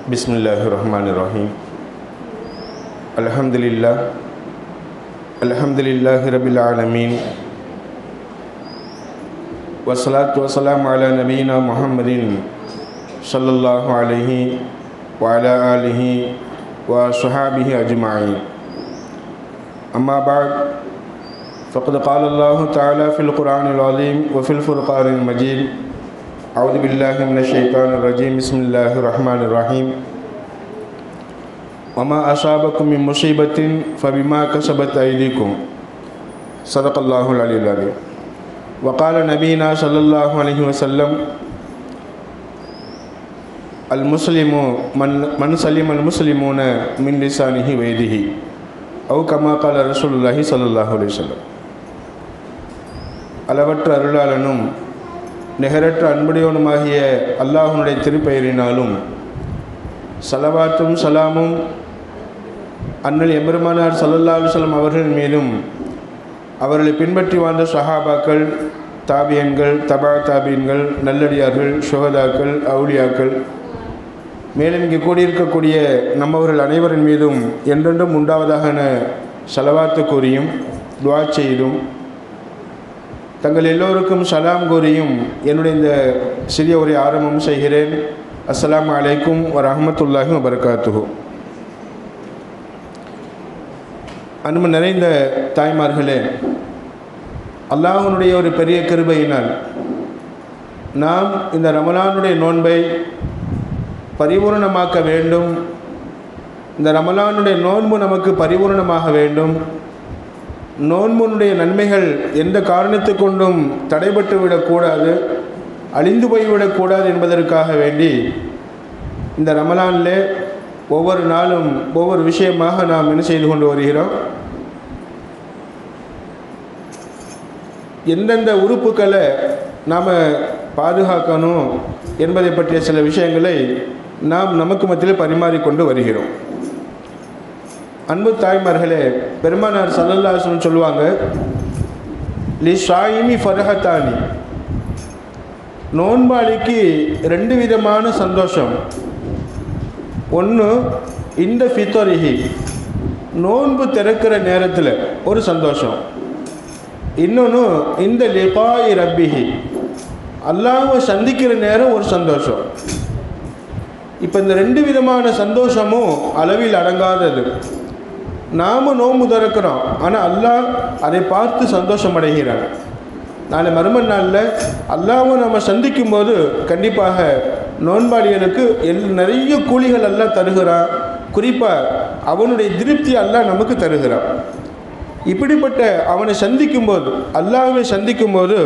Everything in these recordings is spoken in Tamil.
Bismillahirrahmanirrahim. Alhamdulillahi rabbil alamin. Wassalatu wassalamu ala nabiyyina Muhammadin sallallahu alaihi wa ala alihi wa sahbihi ajma'in. Amma ba'd, faqad qala Allah ta'ala fil Qur'anil azim wa fil Furqanil majid. A'udzu billahi minasy syaithanir rajim. Bismillahir rahmanir rahim. Wa ma asabakum min musibatin fabima kasabat aydikum. Shadaqallahul aliyyul azim. Wa qala nabiyyuna sallallahu alaihi wasallam, al-muslimu man salima al-muslimuna min lisanihi wa yadihi. Aw kama qala Rasulullah sallallahu alaihi wasallam. அளவற்ற அருளாளனும் நிகரற்ற அன்புடையவனுமாகிய அல்லாஹ்வுடைய திருப்பெயரினாலும் ஸலவாத்தும் சலாமும் அண்ணல் எம்பெருமானார் ஸல்லல்லாஹு அலைஹி வஸல்லம் அவர்கள் மீதும் அவர்களை பின்பற்றி வாழ்ந்த சஹாபாக்கள், தாபியன்கள், தபா தாபியன்கள், நல்லடியார்கள், சுஹதாக்கள், அவுலியாக்கள், மேலும் இங்கே கூடியிருக்கக்கூடிய நம்மவர்கள் அனைவரின் மீதும் என்றென்றும் உண்டாவதாக ஸலவாத்து கூறியும் துஆ செய்தும் தங்கள் எல்லோருக்கும் சலாம் கூறியும் என்னுடைய இந்த சிறிய உரை ஆரம்பம் செய்கிறேன். அஸ்ஸலாமு அலைக்கும் வரஹ்மத்துல்லாஹி வபரகாத்துஹு. அன்பு நிறைந்த தாய்மார்களே, அல்லாஹ்வுடைய ஒரு பெரிய கிருபையினால் நாம் இந்த ரமலானுடைய நோன்பை பரிபூர்ணமாக்க வேண்டும். இந்த ரமலானுடைய நோன்பு நமக்கு பரிபூர்ணமாக வேண்டும். நோன்புனுடைய நன்மைகள் எந்த காரணத்தை கொண்டும் தடைபட்டு விடக்கூடாது, அழிந்து போய்விடக்கூடாது என்பதற்காக வேண்டி இந்த ரமலானில் ஒவ்வொரு நாளும் ஒவ்வொரு விஷயமாக நாம் என்ன செய்து கொண்டு வருகிறோம். எந்தெந்த உறுப்புகளை நாம் பாதுகாக்கணும் என்பதை பற்றிய சில விஷயங்களை நாம் நமக்கு மத்தியில் பரிமாறிக்கொண்டு வருகிறோம். அன்பு தாய்மார்களே, பெருமானார் ஸல்லல்லாஹு அலைஹி வஸல்லம் சொல்லுவாங்க, லி ஷாயிமி ஃபர்ஹத்தானி, நோன்பாளிக்கு ரெண்டு விதமான சந்தோஷம். ஒன்று இந்த ஃபித்ரிஹி, நோன்பு திறக்கிற நேரத்தில் ஒரு சந்தோஷம். இன்னொன்று இந்த லிகாஇ ரப்பிஹி, அல்லாஹ்வை சந்திக்கிற நேரம் ஒரு சந்தோஷம். இப்போ இந்த ரெண்டு விதமான சந்தோஷமும் அளவில் அடங்காதது. நாம் நோன்பு திறக்கிறோம், ஆனால் அல்லாஹ் அதை பார்த்து சந்தோஷம் அடைகிறான். நாளை மறும நாளில் அல்லாஹ்வை நம்ம சந்திக்கும் போது கண்டிப்பாக நோன்பாளிகளுக்கு நிறைய கூலிகள் அல்லாஹ் தருகிறான். குறிப்பாக அவனுடைய திருப்தி அல்லாஹ் நமக்கு தருகிறான். இப்படிப்பட்ட அவனை சந்திக்கும் போது, அல்லாஹ்வை சந்திக்கும் போது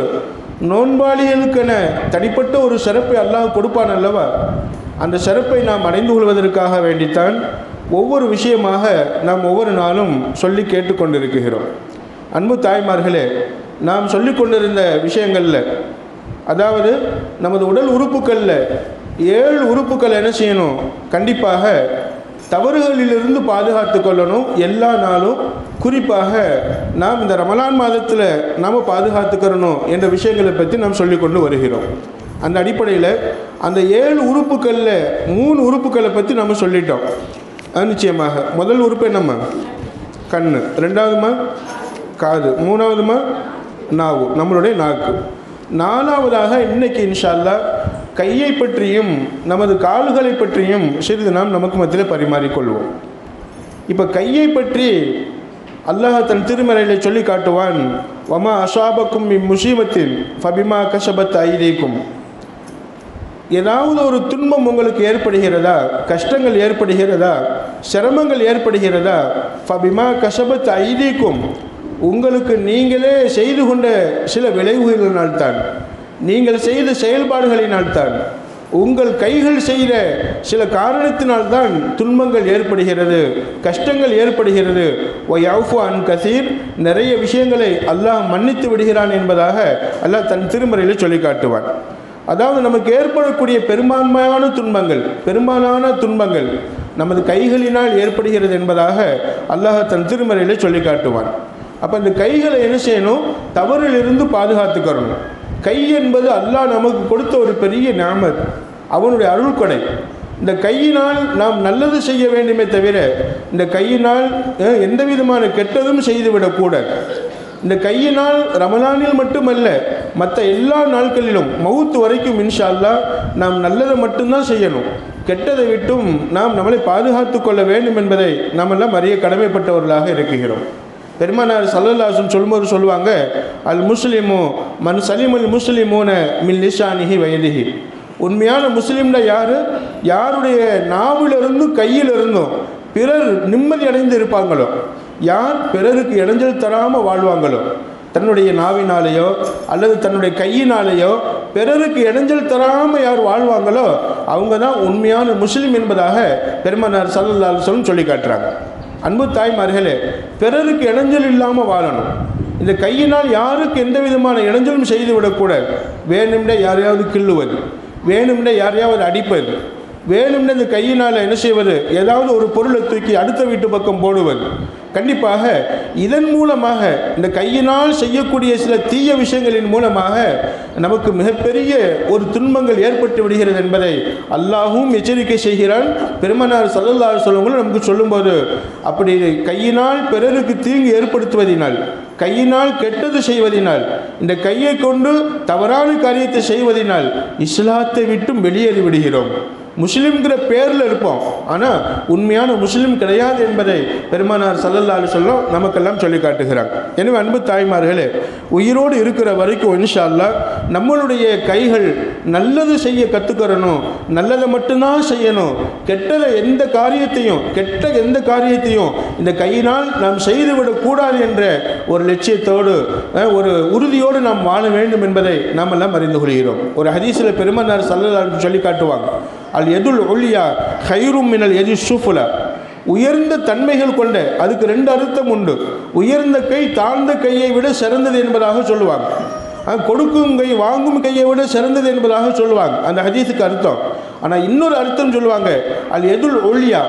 நோன்பாளிகளுக்கென தனிப்பட்ட ஒரு சிறப்பை அல்லாஹ் கொடுப்பான் அல்லவா? அந்த சிறப்பை நாம் அடைந்து கொள்வதற்காக வேண்டித்தான் ஒவ்வொரு விஷயமாக நாம் ஒவ்வொரு நாளும் சொல்லி கேட்டுக்கொண்டிருக்கிறோம். அன்பு தாய்மார்களே, நாம் சொல்லி கொண்டிருந்த விஷயங்களில், அதாவது நமது உடல் உறுப்புகளில் 7 உறுப்புகள் என்ன செய்யணும்? கண்டிப்பாக தவறுகளிலிருந்து பாதுகாத்து கொள்ளணும். எல்லா நாளும் குறிப்பாக நாம் இந்த ரமலான் மாதத்தில் நாம் பாதுகாத்துக்கிறணும் என்ற விஷயங்களை பற்றி நாம் சொல்லிக்கொண்டு வருகிறோம். அந்த அடிப்படையில் அந்த 7 உறுப்புகளில் 3 உறுப்புகளை பற்றி நம்ம சொல்லிட்டோம். நிச்சயமாக முதல் உறுப்பு என்னம்மா? கண். ரெண்டாவதுமா காது. மூணாவதுமா நாவு, நம்மளுடைய நாக்கு. நாலாவதாக இன்னைக்கு இன்ஷா அல்லாஹ் கையை பற்றியும் நமது கால்களை பற்றியும் சிறிது நாம் நமக்கு மத்தியில் பரிமாறிக்கொள்வோம். இப்போ கையை பற்றி அல்லாஹ் தன் திருமறையில் சொல்லி காட்டுவான், வமா அஸாபக்கும் மின் முஸீபத்தின் ஃபபிமா கஸபத் ஐதீக்கும். ஏதாவது ஒரு துன்பம் உங்களுக்கு ஏற்படுகிறதா, கஷ்டங்கள் ஏற்படுகிறதா, சிரமங்கள் ஏற்படுகிறதா, ஃபபிமா கஸபத் ஐதீக்கும், உங்களுக்கு நீங்களே செய்து கொண்ட சில விளைவுகளினால்தான், நீங்கள் செய்த செயல்பாடுகளினால்தான், உங்கள் கைகள் செய்த சில காரணத்தினால்தான் துன்பங்கள் ஏற்படுகிறது, கஷ்டங்கள் ஏற்படுகிறது. வயஃபு அன் கசீர், நிறைய விஷயங்களை அல்லாஹ் மன்னித்து விடுகிறான் என்பதாக அல்லாஹ் தன் திருமறையில் சொல்லி காட்டுவான். அதாவது நமக்கு ஏற்படக்கூடிய பெரும்பாலான துன்பங்கள் நமது கைகளினால் ஏற்படுகிறது என்பதாக அல்லாஹ் தன் திருமறையில் சொல்லி காட்டுவான். அப்போ இந்த கைகளை என்ன செய்யணும்? தவறிலிருந்து பாதுகாத்துக்கிறணும். கை என்பது அல்லாஹ் நமக்கு கொடுத்த ஒரு பெரிய நிஅமத், அவனுடைய அருள்கொடை. இந்த கையினால் நாம் நல்லது செய்ய வேண்டுமே தவிர இந்த கையினால் எந்த விதமான கெட்டதும் செய்துவிடக்கூடாது. இந்த கையினால் ரமலானில் மட்டுமல்ல, மற்ற எல்லா நாட்களிலும் மவுத்து வரைக்கும் இன்ஷா அல்லாஹ் நாம் நல்லதை மட்டும்தான் செய்யணும். கெட்டதை விட்டும் நாம் நம்மளை பாதுகாத்து கொள்ள வேண்டும் என்பதை நாமெல்லாம் அறிய கடமைப்பட்டவர்களாக இருக்கிறோம். பெருமானார் ஸல்லல்லாஹு அலைஹி வஸல்லம் சொல்லும்போது சொல்லுவாங்க, அல் முஸ்லிமு மன் சலிமுல் முஸ்லிமூன மின் லிசானிஹி வயதிஹி. உண்மையான முஸ்லீம்னா யார்? யாருடைய நாவிலிருந்தும் கையிலிருந்தும் பிறர் நிம்மதி அடைந்து இருப்பாங்களோ, யார் பிறருக்கு இடைஞ்சல் தராமல் வாழ்வாங்களோ, தன்னுடைய நாவினாலேயோ அல்லது தன்னுடைய கையினாலேயோ பிறருக்கு இடைஞ்சல் தராமல் யார் வாழ்வாங்களோ அவங்க தான் உண்மையான முஸ்லீம் என்பதாக பெருமானார் ஸல்லல்லாஹு அலைஹி வஸல்லம் சொல்லி காட்டுறாங்க. அன்பு தாய்மார்களே, பிறருக்கு இடைஞ்சல் இல்லாமல் வாழணும். இந்த கையினால் யாருக்கு எந்த விதமான இடைஞ்சலும் செய்து விடக்கூடாது. வேணும்னே யாரையாவது கிள்ளுவது, வேணும்னே யாரையாவது அடிப்பது, வேணும்னு இந்த கையினால் என்ன செய்வது, ஏதாவது ஒரு பொருளை தூக்கி அடுத்த வீட்டு பக்கம் போடுவது. கண்டிப்பாக இதன் மூலமாக இந்த கையினால் செய்யக்கூடிய சில தீய விஷயங்களின் மூலமாக நமக்கு மிகப்பெரிய ஒரு துன்பங்கள் ஏற்பட்டு விடுகிறது என்பதை அல்லாஹும் எச்சரிக்கை செய்கிறான். பெருமானார் ஸல்லல்லாஹு அலைஹி வஸல்லம் நமக்கு சொல்லும்போது, அப்படி கையினால் பிறருக்கு தீங்கு ஏற்படுத்துவதினால், கையினால் கெட்டது செய்வதினால், இந்த கையை கொண்டு தவறான காரியத்தை செய்வதினால் இஸ்லாத்தை விட்டும் வெளியேறி விடுகிறோம். முஸ்லீம்ங்கிற பேரில் இருப்போம், ஆனால் உண்மையான முஸ்லீம் கிடையாது என்பதை பெருமானார் ஸல்லல்லாஹு அலைஹி வஸல்லம் நமக்கெல்லாம் சொல்லி காட்டுகிறாங்க. எனவே அன்பு தாய்மார்களே, உயிரோடு இருக்கிற வரைக்கும் இன்ஷா அல்லாஹ் நம்மளுடைய கைகள் நல்லது செய்ய கற்றுக்கிறணும், நல்லதை மட்டும்தான் செய்யணும். கெட்ட எந்த காரியத்தையும் இந்த கையினால் நாம் செய்துவிடக்கூடாது என்ற ஒரு லட்சியத்தோடு ஒரு உறுதியோடு நாம் வாழ வேண்டும் என்பதை நாம் எல்லாம் அறிந்து கொள்கிறோம். ஒரு ஹதீஸில் பெருமானார் ஸல்லல்லாஹு அலைஹி வஸல்லம் சொல்லி காட்டுவாங்க, அல் எதுல் உல்யா ஹைரும் மினல் எதி சுஃபுலா. உயர்ந்த தன்மைகள் கொண்ட, அதுக்கு ரெண்டு அர்த்தம் உண்டு. உயர்ந்த கை தாழ்ந்த கையை விட சிறந்தது என்பதாக சொல்லுவாங்க. கொடுக்கும் கை வாங்கும் கையை விட சிறந்தது என்பதாக சொல்லுவாங்க அந்த ஹதீஸுக்கு அர்த்தம். ஆனால் இன்னொரு அர்த்தம் சொல்லுவாங்க, அல் எதுல் உல்யா,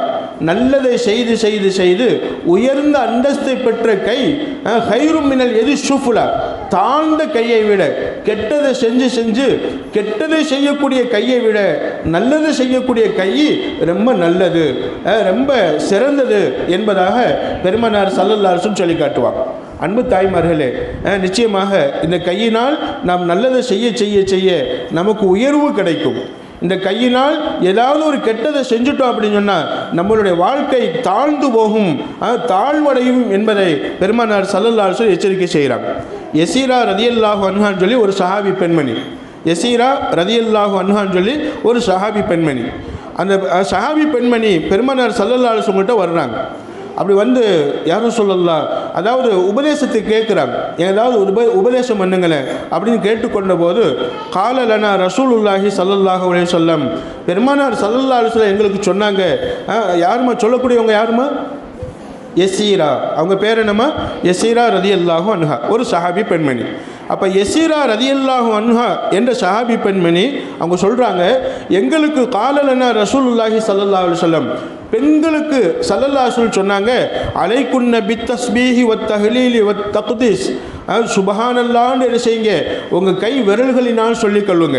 நல்லதை செய்து செய்து செய்து உயர்ந்த அந்தஸ்தை பெற்ற கை, ஹைரும் மினல் எதி சுஃபுலா, தாழ்ந்த கையை விட, கெட்டதை செஞ்சு செஞ்சு கெட்டதை செய்யக்கூடிய கையை விட நல்லதை செய்யக்கூடிய கை ரொம்ப நல்லது, ரொம்ப சிறந்தது என்பதாக பெருமானார் ஸல்லல்லாஹு அலைஹி வஸல்லம் சொல்லி காட்டுவாங்க. அன்பு தாய்மார்களே, நிச்சயமாக இந்த கையினால் நாம் நல்லதை செய்ய செய்ய செய்ய நமக்கு உயர்வு கிடைக்கும். இந்த கையினால் ஏதாவது ஒரு கெட்டதை செஞ்சுட்டோம் அப்படின்னு சொன்னால் நம்மளுடைய வாழ்க்கை தாழ்ந்து போகும், தாழ்வடையும் என்பதை பெருமானார் ஸல்லல்லாஹு அலைஹி வஸல்லம் எச்சரிக்கை செய்கிறாங்க. யசீரா ரலியல்லாஹு அன்ஹான்னு சொல்லி ஒரு சஹாபி பெண்மணி, யசீரா ரலியல்லாஹு அன்ஹான்னு சொல்லி ஒரு சஹாபி பெண்மணி. அந்த சஹாபி பெண்மணி பெருமானார் ஸல்லல்லாஹு அலைஹி வஸல்லம் கிட்ட வர்றாங்க. அப்படி வந்து யாரும் சொல்லலாம், அதாவது உபதேசத்தை கேட்குறாங்க, ஏதாவது உபதேசம் பண்ணுங்களேன் அப்படின்னு கேட்டுக்கொண்ட போது, காலலனா ரசூலுல்லாஹி ஸல்லல்லாஹு அலைஹி வஸல்லம், பெருமானார் ஸல்லல்லாஹு அலைஹி வஸல்லம் எங்களுக்கு சொன்னாங்க. யாருமா சொல்லக்கூடியவங்க? யாருமா? யசீரா. அவங்க பேர் என்னம்மா? யசீரா ரலியல்லாஹு அன்ஹா, ஒரு சஹாபி பெண்மணி. அப்போ யசீரா ரலியல்லாஹு அன்ஹா என்ற சஹாபி பெண்மணி அவங்க சொல்கிறாங்க, எங்களுக்கு காலலனா ரசூலுல்லாஹி ஸல்லல்லாஹு அலைஹி வஸல்லம், பெண்களுக்கு ஸல்லல்லாஹு அலைஹி வஸல்லம் சொன்னாங்க, அலைக்குன்ன பித்தஸ்பீஹி வத் தஹ்லீலி வத் தக்தீஸ், சுபஹானல்லாஹ்னு என்ன செய்யுங்க, உங்கள் கை விரல்களினால் சொல்லிக்கொள்ளுங்க.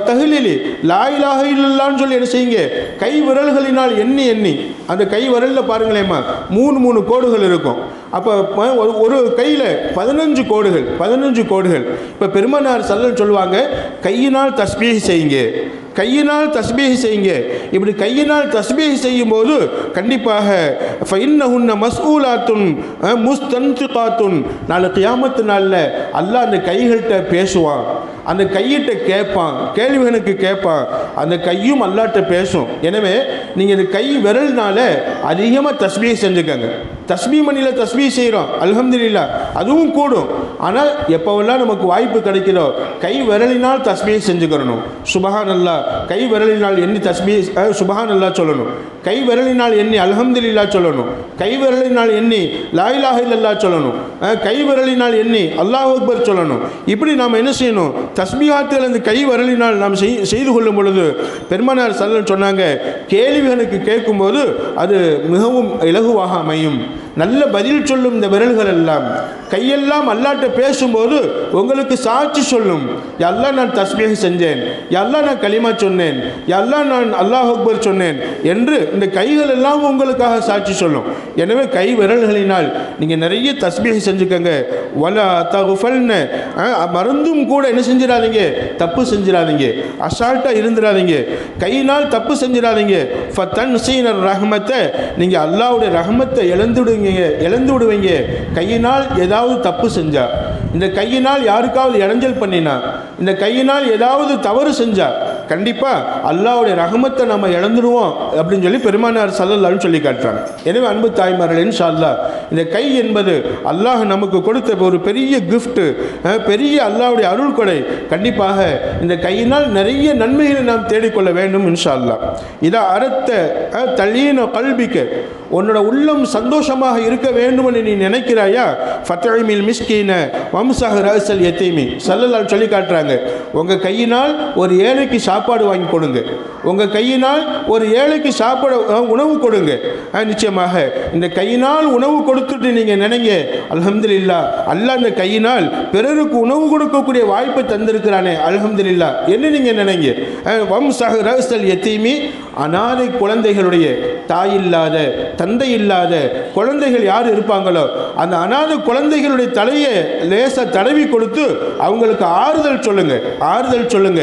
தஹ்லீலி லா இலாஹ இல்லல்லாஹ்னு சொல்லி என்ன செய்யுங்க, கை விரல்களினால் எண்ணி எண்ணி, அந்த கை விரலில் பாருங்களேம்மா 3 கோடுகள் இருக்கும். அப்போ ஒரு கையில் 15 கோடுகள். இப்போ பெருமானார் ஸல்லல்லாஹு சொல்லுவாங்க, கையினால் தஸ்பீஹ் செய்யுங்க, கையினால் தஸ்பீஹ் செய்யுங்க. இப்படி கையினால் தஸ்பீஹ் செய்யும்போது கண்டிப்பாக ஃபஇன்னஹுன்ன மஸ்ஊலாத்துன் முஸ்தன்திகாத்துன், நாளை கியாமத்து நாளில் அல்லாஹ் அந்த கைகள்கிட்ட பேசுவான், அந்த கையிட்ட கேட்பான், கேள்விகளுக்கு கேட்பான், அந்த கையும் அல்லாஹ்ட்ட பேசும். எனவே நீங்கள் இந்த கை விரல்னால அதிகமாக தஸ்பீஹ் செஞ்சுக்கங்க. தஸ்பீஹ் மணியில் தஸ்பீஹ் செய்கிறோம், அல்ஹம்துலில்லாஹ், அதுவும் கூடும். ஆனால் எப்போவெல்லாம் நமக்கு வாய்ப்பு கிடைக்கிறோ கை விரலினால் தஸ்பீஹ் செஞ்சுக்கிறணும். சுபஹானல்லாஹ், கை விரலினால் எண்ணி தஸ்பீஹ் சுபஹானல்லாஹ் சொல்லணும், கை விரலினால் எண்ணி அல்ஹம்துலில்லாஹ் சொல்லணும், கை விரலினால் எண்ணி லா இலாஹ இல்லல்லாஹ் சொல்லணும், கை விரலினால் எண்ணி அல்லாஹ் அக்பர் சொல்லணும். இப்படி நாம் என்ன செய்யணும், தஸ்பீஹாத்தில் அந்த கை விரலினால் நாம் செய்து கொள்ளும் பொழுது பெருமானார் ஸல்லல்லாஹு சொன்னாங்க, கேள்விகளுக்கு கேட்கும்போது அது மிகவும் இலகுவாக அமையும். நல்ல பதில் சொல்லும் இந்த விரல்கள் எல்லாம், கையெல்லாம் அல்லாட்ட பேசும்போது உங்களுக்கு சாட்சி சொல்லும். யல்லா நான் தஸ்பீஹ் செஞ்சேன், யல்லா நான் கலிமா சொன்னேன், யல்லா நான் அல்லாஹ் அக்பர் சொன்னேன் என்று இந்த கைகள் எல்லாம் உங்களுக்காக சாட்சி சொல்லும். எனவே கை விரல்களினால் நீங்கள் நிறைய தஸ்பீஹ் செஞ்சுக்கங்க. வலா தகுஃபல்ன, மறந்தும் கூட என்ன செஞ்சிடாதீங்க, தப்பு செஞ்சிடாதீங்க, அசால்ட்டாக இருந்துடாதீங்க, கையினால் தப்பு செஞ்சிடாதீங்க. ஃபதன்ஸீனர் ரஹ்மத்தை, நீங்கள் அல்லாஹ்வுடைய ரஹ்மத்தை இழந்து விடுவீங்க. கையினால் ஏதாவது தப்பு செஞ்சா, இந்த கையினால் யாருக்காவது இடைஞ்சல் பண்ணினா, இந்த கையினால் ஏதாவது தவறு செஞ்சா கண்டிப்பாக அல்லாஹ்வுடைய ரஹ்மத்தை நம்ம இழந்துடுவோம் அப்படின்னு சொல்லி பெருமானார் ஸல்லல்லாஹு அலைஹி சொல்லி காட்டுறாங்க. எனவே அன்பு தாய்மார்கள், இன்ஷா அல்லாஹ் இந்த கை என்பது அல்லாஹ் நமக்கு கொடுத்த ஒரு பெரிய கிஃப்ட், பெரிய அல்லாஹ்வுடைய அருள் கொடை. கண்டிப்பாக இந்த கையினால் நிறைய நன்மைகளை நாம் தேடிக்கொள்ள வேண்டும் இன்ஷா அல்லாஹ். இதா அரத்த தலீன கல்பிக்க, உன்னோட உள்ளம் சந்தோஷமாக இருக்க வேண்டும் என்று நீ நினைக்கிறாயா, ஃபத்இமில் மிஸ்கீன வம்சஹ ரஅஸல் யதீமி ஸல்லல்லாஹு அலைஹி சொல்லி காட்டுறாங்க. உங்கள் கையினால் ஒரு ஏழைக்கு சாப்பாடு வாங்கி கொடுங்க, உங்கள் கையினால் ஒரு ஏழைக்கு சாப்பாடு உணவு கொடுங்க. நிச்சயமாக இந்த கையினால் உணவு கொடுத்துட்டு நீங்கள் நினைங்க, அல்ஹம்துலில்லாஹ் அல்லாஹ் இந்த கையினால் பிறருக்கு உணவு கொடுக்கக்கூடிய வாய்ப்பை தந்திருக்கிறானே, அல்ஹம்துலில்லாஹ் என்று நீங்கள் நினைங்க. வம்சஹ ரஅஸல் யதீமி, அனாதை குழந்தைகளுடைய, தாய் இல்லாத தந்தை இல்லாத குழந்தைகள் யார் இருப்பாங்களோ அந்த அனாதை குழந்தைகளுடைய தலையை லேசாக தடவி கொடுத்து அவங்களுக்கு ஆறுதல் சொல்லுங்க, ஆறுதல் சொல்லுங்க,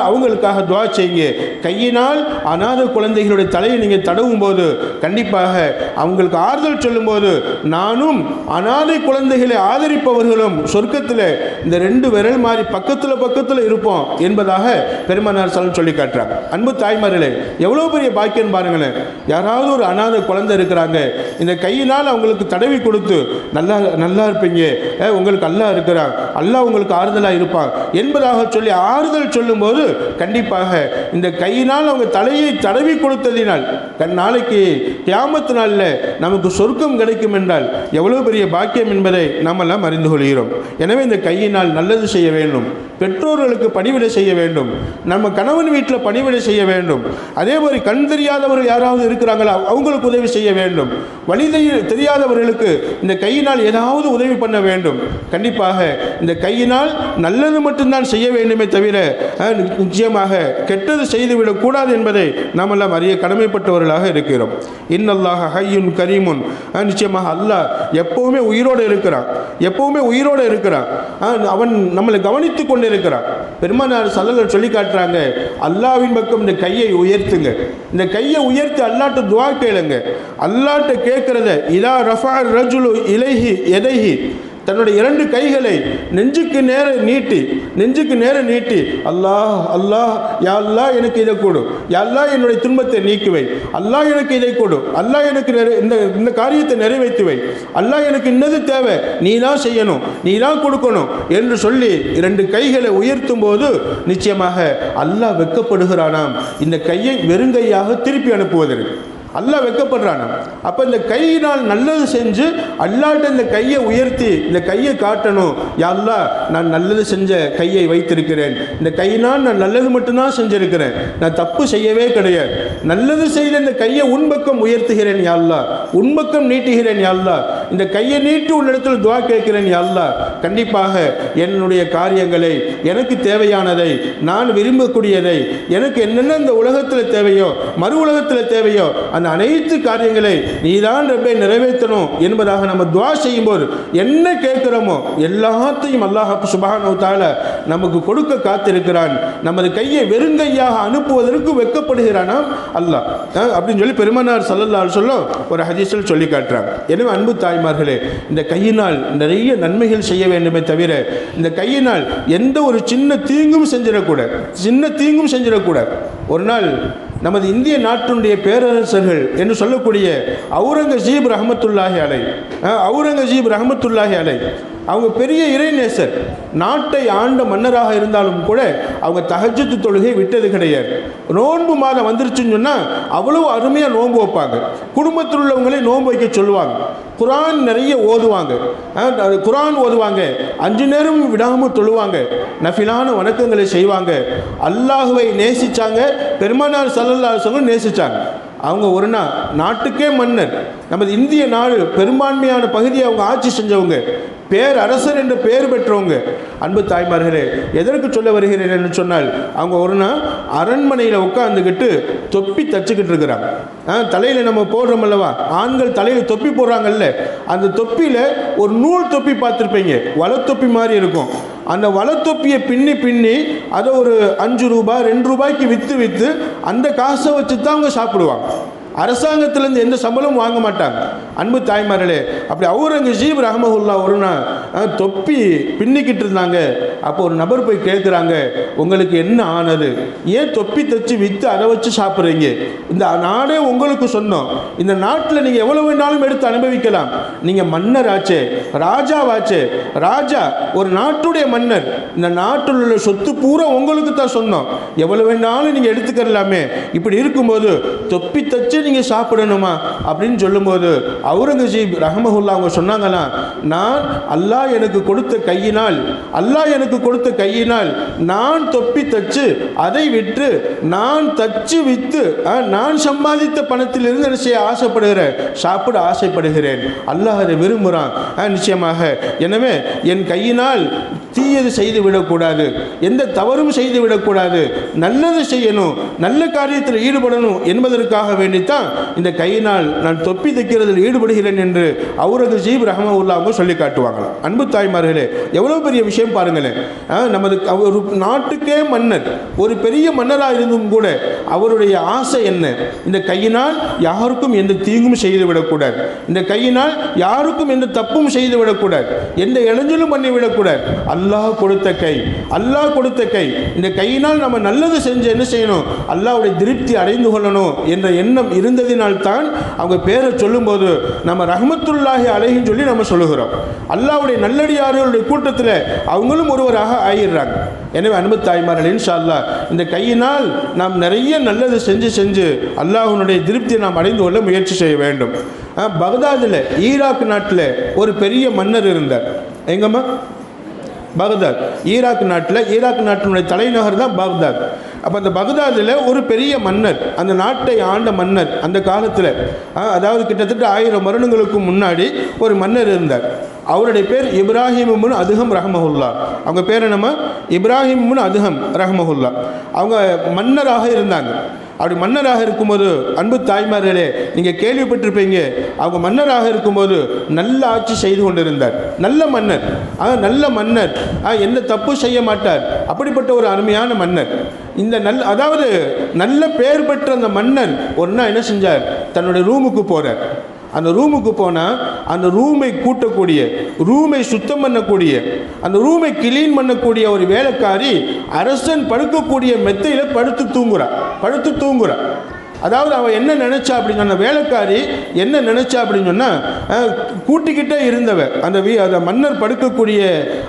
அவங்களுக்காக துஆ செய்யுங்க. கையினால் அனாதை குழந்தைகளுடைய தலையை நீங்கள் தடவும் போது கண்டிப்பாக அவங்களுக்கு ஆறுதல் சொல்லும்போது நானும் அனாதை குழந்தைகளை ஆதரிப்பவர்களும் சொர்க்கத்தில் இந்த ரெண்டு விரல் மாதிரி பக்கத்தில் இருப்போம் என்பதாக பெருமானார் ஸல்லல்லாஹு சொல்லி காட்டுறாங்க. அன்பு தாய்மார்களே, எவ்வளோ பெரிய பாக்கியம் பாருங்களேன். யாராவது ஒரு அனாதை குழந்தை இருக்கிறாங்க, இந்த கையினால் அவங்களுக்கு தடவி கொடுத்து நல்லா இருப்பீங்க, உங்களுக்கு அல்லாஹ் இருக்கிறான், அல்லாஹ் உங்களுக்கு ஆறுதலாக இருப்பான் என்பதாக சொல்லி ஆறுதல் சொல்லும்போது கண்டிப்பாக இந்த கையினால் அவங்க தலையை தடவி கொடுத்ததினால் நாளைக்கு கியாமத் நாளில் நமக்கு சொர்க்கம் கிடைக்கும் என்றால் எவ்வளோ பெரிய பாக்கியம் என்பதை நம்மெல்லாம் அறிந்து கொள்கிறோம். எனவே இந்த கையினால் நல்லது செய்ய வேண்டும், பெற்றோர்களுக்கு பணிவிடை செய்ய வேண்டும், நம்ம கணவன் வீட்டில் பணிவிடை செய்ய வேண்டும். அதே மாதிரி கண் தெரியாதவர்கள் யாராவது இருக்கிறாங்களா அவங்களுக்கு உதவி செய்ய வேண்டும். வழி தெரியாதவர்களுக்கு இந்த கையினால் ஏதாவது உதவி பண்ண வேண்டும். கண்டிப்பாக இந்த கையினால் நல்லது மட்டும்தான் செய்ய வேண்டுமே தவிர நிச்சயமாக கெட்டது செய்துவிடக்கூடாது என்பதை நாம் எல்லாம் அறிய கடமைப்பட்டவர்களாக இருக்கிறோம். இன்னல்லாஹ ஹய்யுன் கரீமுன், நிச்சயமாக அல்லாஹ் எப்பவுமே உயிரோடு இருக்கிறான், எப்பவுமே உயிரோடு இருக்கிறான், அவன் நம்மளை கவனித்து கொண்டு இருக்கிறான். பெருமானார் ஸல்லல்லாஹு அலைஹி சொல்லி காட்டுறாங்க, அல்லாஹ்வின் பக்கம் இந்த கையை உயர்த்துங்க, இந்த கையை உயர்த்தி அல்லாஹ்ட்ட துஆ கேளுங்க. அல்லாஹ்ட்ட கேட்கிறத இதா ரஃபா ரஜுலு இலைஹி எதைஹி, தன்னுடைய இரண்டு கைகளை நெஞ்சுக்கு நேர நீட்டி அல்லாஹ் அல்லாஹ் யா அல்லாஹ் எனக்கு இதை கொடு, யா அல்லாஹ் என்னுடைய துன்பத்தை நீக்குவை, அல்லாஹ் எனக்கு இதை கொடு, அல்லாஹ் எனக்கு இந்த காரியத்தை நிறைவேற்றி வை, அல்லாஹ் எனக்கு இன்னது தேவை, நீ தான் செய்யணும், நீ தான் கொடுக்கணும் என்று சொல்லி இரண்டு கைகளை உயர்த்தும் போது நிச்சயமாக அல்லாஹ் வெட்கப்படுகிறானாம் இந்த கையை வெறுங்கையாக திருப்பி அனுப்புவதற்கு. அல்லாஹ் வெட்கப்படுறானா. அப்போ இந்த கையினால் நல்லது செஞ்சு அல்லாஹ்ட்ட இந்த கையை உயர்த்தி இந்த கையை காட்டணும், யா அல்லாஹ் நான் நல்லது செஞ்ச கையை வைத்திருக்கிறேன், இந்த கையினால் நான் நல்லது மட்டும்தான் செஞ்சிருக்கிறேன், நான் தப்பு செய்யவே கிடையாது, நல்லது செய்த இந்த கையை உன்பக்கம் உயர்த்துகிறேன் யா அல்லாஹ், உன்பக்கம் நீட்டுகிறேன் யா அல்லாஹ், இந்த கையை நீட்டி உள்ளிடத்தில் துஆ கேட்கிறேன் யா அல்லாஹ். கண்டிப்பாக என்னுடைய காரியங்களை, எனக்கு தேவையானதை, நான் விரும்பக்கூடியதை, எனக்கு என்னென்ன இந்த உலகத்தில் தேவையோ மறு உலகத்தில் தேவையோ அந்த அனைத்து காரியங்களை நீதான் ரப்பே நிறைவேற்றணும் என்பதாக நம்ம துஆ செய்யும்போது என்ன கேட்கிறோமோ எல்லாத்தையும் அல்லாஹ் சுப்ஹானஹு வ தஆலா நமக்கு கொடுக்க காத்திருக்கிறான். நமது கையை வெறுங்கையாக அனுப்புவதற்கு வெட்கப்படுகிறானாம் அல்லாஹ் அப்படின்னு சொல்லி பெருமானார் ஸல்லல்லாஹு அலைஹி வஸல்லம் ஒரு ஹதீஸில் சொல்லி காட்டுறாங்க. எனவே அன்பு தாய்மார்களே, இந்த கையினால் நிறைய நன்மைகள் செய்ய வேண்டுமே தவிர இந்த கையினால் எந்த ஒரு சின்ன தீங்கும் செஞ்சிடக்கூடாது. ஒரு நாள் நமது இந்திய நாட்டினுடைய பேரரசர்கள் என்று சொல்லக்கூடிய அவுரங்கசீப் ரஹ்மத்துல்லாஹி அலை அவங்க பெரிய இறைநேசர், நாட்டை ஆண்ட மன்னராக இருந்தாலும் கூட அவங்க தஹஜ்ஜுத் தொழுகை விட்டது கிடையாது. நோன்பு மாதம் வந்துருச்சுன்னு சொன்னால் அவ்வளவு அருமையாக நோன்பு வைப்பாங்க, குடும்பத்தில் உள்ளவங்களே நோன்பு வைக்க சொல்லுவாங்க, குரான் நிறைய ஓதுவாங்க, 5 நேரம் விடாமல் தொழுவாங்க, நஃபிலான வணக்கங்களை செய்வாங்க, அல்லாஹுவை நேசித்தாங்க, பெருமானார் ஸல்லல்லாஹு அலைஹி வஸல்லம் நேசித்தாங்க. அவங்க ஒரு நாட்டுக்கே மன்னர். நமது இந்திய நாடு பெரும்பான்மையான பகுதியை அவங்க ஆட்சி செஞ்சவங்க, பேரரசர் என்ற பெயர் பெற்றவங்க. அன்பு தாய்மார்களே, எதற்கு சொல்ல வருகிறேன் என்று சொன்னால், அவங்க ஒரு அரண்மனையில் உட்காந்துக்கிட்டு தொப்பி தச்சுக்கிட்டு இருக்கிறாங்க. தலையில் நம்ம போடுறோம் அல்லவா, ஆண்கள் தலையில் தொப்பி போடுறாங்கல்ல, அந்த தொப்பியில் ஒரு நூல் தொப்பி பார்த்துருப்பீங்க, வளத்தொப்பி மாதிரி இருக்கும். அந்த வளத்தொப்பியை பின்னி பின்னி அதை ஒரு 5 ரூபாய் 2 ரூபாய்க்கு விற்று அந்த காசை வச்சு தான் அவங்க சாப்பிடுவாங்க. அரசாங்கத்திலேருந்து எந்த சம்பளமும் வாங்க மாட்டாங்க. அன்பு தாய்மார்களே, அப்படி அவுரங்கசீப் ரஹ்மஹுல்லா ஒரு தொப்பி பின்னிக்கிட்டு இருந்தாங்க. அப்போ ஒரு நபர் போய் கேட்குறாங்க, உங்களுக்கு என்ன ஆனது, ஏன் தொப்பி தச்சு விற்று அதை வச்சு சாப்பிட்றீங்க? இந்த நாடே உங்களுக்கு சொந்தம், இந்த நாட்டில் நீங்கள் எவ்வளோ வேணாலும் எடுத்து அனுபவிக்கலாம். நீங்கள் மன்னர் ஆச்சே, ராஜாவாச்சே, ராஜா ஒரு நாட்டுடைய மன்னர், இந்த நாட்டில் உள்ள சொத்து பூரா உங்களுக்கு தான் சொந்தம், எவ்வளோ வேணாலும் நீங்கள் எடுத்துக்கலாமே. இப்படி இருக்கும்போது தொப்பி தச்சு நீங்கள் சாப்பிடணுமா அப்படின்னு சொல்லும்போது அவுரங்கசீப் ரஹ்மஹுல்லா அவங்க சொன்னாங்கன்னா, நான் அல்லாஹ் எனக்கு கொடுத்த கையினால் நான் தொப்பி தச்சு அதை விற்று நான் தச்சு விற்று நான் சம்பாதித்த பணத்திலிருந்து என்ன செய்ய ஆசைப்படுகிறேன், சாப்பிட ஆசைப்படுகிறேன். அல்லாஹ் அதை விரும்புகிறான் நிச்சயமாக. எனவே என் கையினால் தீயது செய்து விடக்கூடாது, எந்த தவறும் செய்து விடக்கூடாது, நல்லது செய்யணும், நல்ல காரியத்தில் ஈடுபடணும் என்பதற்காக வேண்டித்தான் இந்த கையினால் நான் தொப்பி தைக்கிறதில் ஈடுபடுகிறேன் என்று அவுரங்கசீப் ரஹ்மஹுல்லா அவங்க சொல்லி காட்டுவாங்க. அன்பு தாய்மார்களே, எவ்வளோ பெரிய விஷயம் பாருங்களேன். நமது ஒரு நாட்டுக்கே மன்னர், ஒரு பெரிய மன்னராக இருந்தும் கூட அவருடைய ஆசை என்ன, இந்த கையினால் யாருக்கும் எந்த தீங்கும் செய்து விடக்கூடாது, இந்த கையினால் யாருக்கும் எந்த தப்பும் செய்து விடக்கூடாது, எந்த இளைஞலும் பண்ணிவிடக்கூடாது. அல்லாஹ் கொடுத்த கை, இந்த கையினால் நம்ம நல்லது செஞ்சு என்ன செய்யணும், அல்லாஹ்வுடைய திருப்தி அடைந்து கொள்ளணும் என்ற எண்ணம் இருந்ததினால்தான் அவங்க பேரை சொல்லும்போது நம்ம ரஹ்மத்துல்லாஹி அலைஹின்னு சொல்லி நம்ம சொல்லுகிறோம். அல்லாஹ்வுடைய நல்லடியார்களுடைய கூட்டத்தில் அவங்களும் ஒருவராக ஆகிடுறாங்க. எனவே அன்பு தாய்மார்களே, இன்ஷா அல்லாஹ் இந்த கையினால் நாம் நிறைய நல்லது செஞ்சு அல்லாஹ்வுடைய திருப்தியை நாம் அடைந்து கொள்ள முயற்சி செய்ய வேண்டும். பக்தாதில், ஈராக் நாட்டில் ஒரு பெரிய மன்னர் இருந்தார். எங்கம்மா? பக்தாத், ஈராக் நாட்டினுடைய தலைநகர் தான் பக்தாத். அப்போ அந்த பக்தாதில் ஒரு பெரிய மன்னர், அந்த நாட்டை ஆண்ட மன்னர் அந்த காலத்தில், அதாவது கிட்டத்தட்ட 1000 வருடங்களுக்கு முன்னாடி ஒரு மன்னர் இருந்தார். அவருடைய பேர் இப்ராஹிம் இப்னு அதுஹம் ரஹ்மஹுல்லா. அவங்க பேர் என்னம்மா? இப்ராஹிம் இப்னு அதுஹம் ரஹ்மஹுல்லா. அவங்க மன்னராக இருந்தாங்க. அப்படி மன்னராக இருக்கும்போது அன்பு தாய்மார்களே, நீங்கள் கேள்விப்பட்டிருப்பீங்க, அவங்க மன்னராக இருக்கும்போது நல்ல ஆட்சி செய்து கொண்டிருந்தார். நல்ல மன்னர், எந்த தப்பு செய்ய மாட்டார். அப்படிப்பட்ட ஒரு அருமையான மன்னர். இந்த அதாவது நல்ல பெயர் பெற்ற அந்த மன்னர் ஒரு நாள் என்ன செஞ்சார், தன்னுடைய ரூமுக்கு போகிறார். அந்த ரூமுக்கு போனால் அந்த ரூமை கூட்டக்கூடிய, ரூமை சுத்தம் பண்ணக்கூடிய, அந்த ரூமை கிளீன் பண்ணக்கூடிய ஒரு வேலைக்காரி அரசன் படுக்கக்கூடிய மெத்தையில் படுத்து தூங்குறா. அதாவது அவள் என்ன நினச்சா அப்படின்னு சொன்ன, வேலைக்காரி என்ன நினச்சா அப்படின்னு சொன்னால், கூட்டிக்கிட்டே இருந்தவ அந்த மன்னர் படுக்கக்கூடிய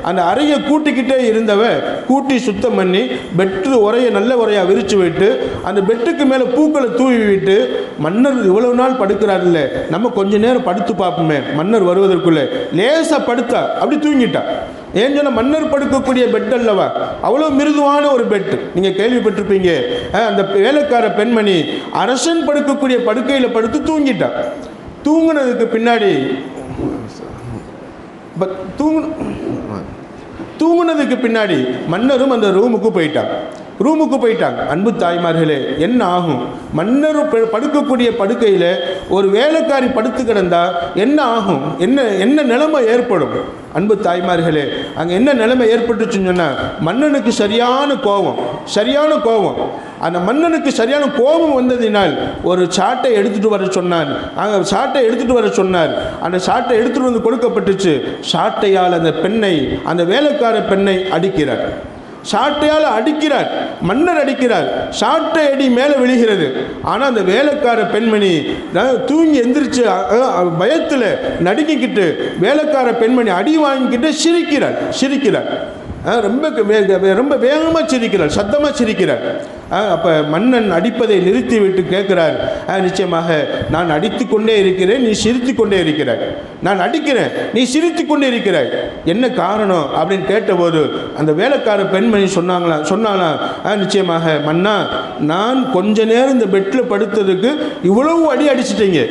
அந்த அறையை கூட்டிக்கிட்டே இருந்தவ கூட்டி சுத்தம் பண்ணி பெட்டு உரையை நல்ல உரையாக விரித்து விட்டு அந்த பெட்டுக்கு மேலே பூக்களை தூவி விட்டு, மன்னர் இவ்வளவு நாள் படுக்கிறாருல்ல, நம்ம கொஞ்ச நேரம் படுத்து பார்ப்போமே மன்னர் வருவதற்குள்ளே, லேசாக படுத்தா அப்படி தூங்கிட்டா. ஏன்னு சொன்னால் மன்னர் படுக்கக்கூடிய பெட் அல்லவா, அவ்வளோ மிருதுவான ஒரு பெட்டு. நீங்கள் கேள்விப்பட்டிருப்பீங்க, அந்த வேலைக்கார பெண்மணி அரசன் படுக்கக்கூடிய படுக்கையில் படுத்து தூங்கிட்டா. தூங்குனதுக்கு பின்னாடி மன்னரும் அந்த ரூமுக்கு போயிட்டாங்க. அன்பு தாய்மார்களே, என்ன ஆகும்? மன்னர் படுக்கக்கூடிய படுக்கையில் ஒரு வேலைக்காரி படுத்து கிடந்தா என்ன ஆகும்? என்ன நிலைமை ஏற்படும்? அன்பு தாய்மார்களே, அங்கே என்ன நிலைமை ஏற்பட்டுச்சுன்னு சொன்னால், மன்னனுக்கு சரியான கோபம். அந்த மன்னனுக்கு சரியான கோபம் வந்ததினால் ஒரு சாட்டை எடுத்துகிட்டு வர சொன்னார். அந்த சாட்டை எடுத்துகிட்டு வந்து கொடுக்கப்பட்டுச்சு. சாட்டையால் அந்த வேலைக்கார பெண்ணை அடிக்கிறார். மன்னர் அடிக்கிறார். சாட்டை அடி மேலே விழுகிறது. ஆனால் அந்த வேலைக்கார பெண்மணி தூங்கி எந்திரிச்சு பயத்தில் நடுங்கிக்கிட்டு வேலைக்கார பெண்மணி அடி வாங்கிக்கிட்டு சிரிக்கிறார். ரொம்ப வேகமாக சிரிக்கிறார், சத்தமாக சிரிக்கிறார். அப்போ மன்னன் அடிப்பதை நிறுத்திவிட்டு கேட்குறார், நிச்சயமாக நான் அடித்து கொண்டே இருக்கிறேன், நீ சிரித்து கொண்டே இருக்கிறாய். நான் அடிக்கிறேன், நீ சிரித்து கொண்டே இருக்கிறாய், என்ன காரணம் அப்படின்னு கேட்டபோது அந்த வேலைக்கார பெண்மணி சொன்னாங்களாம், நிச்சயமாக மன்னா, நான் கொஞ்ச நேரம் இந்த பெட்டில் படுத்ததுக்கு இவ்வளவு அடி அடிச்சிட்டீங்க,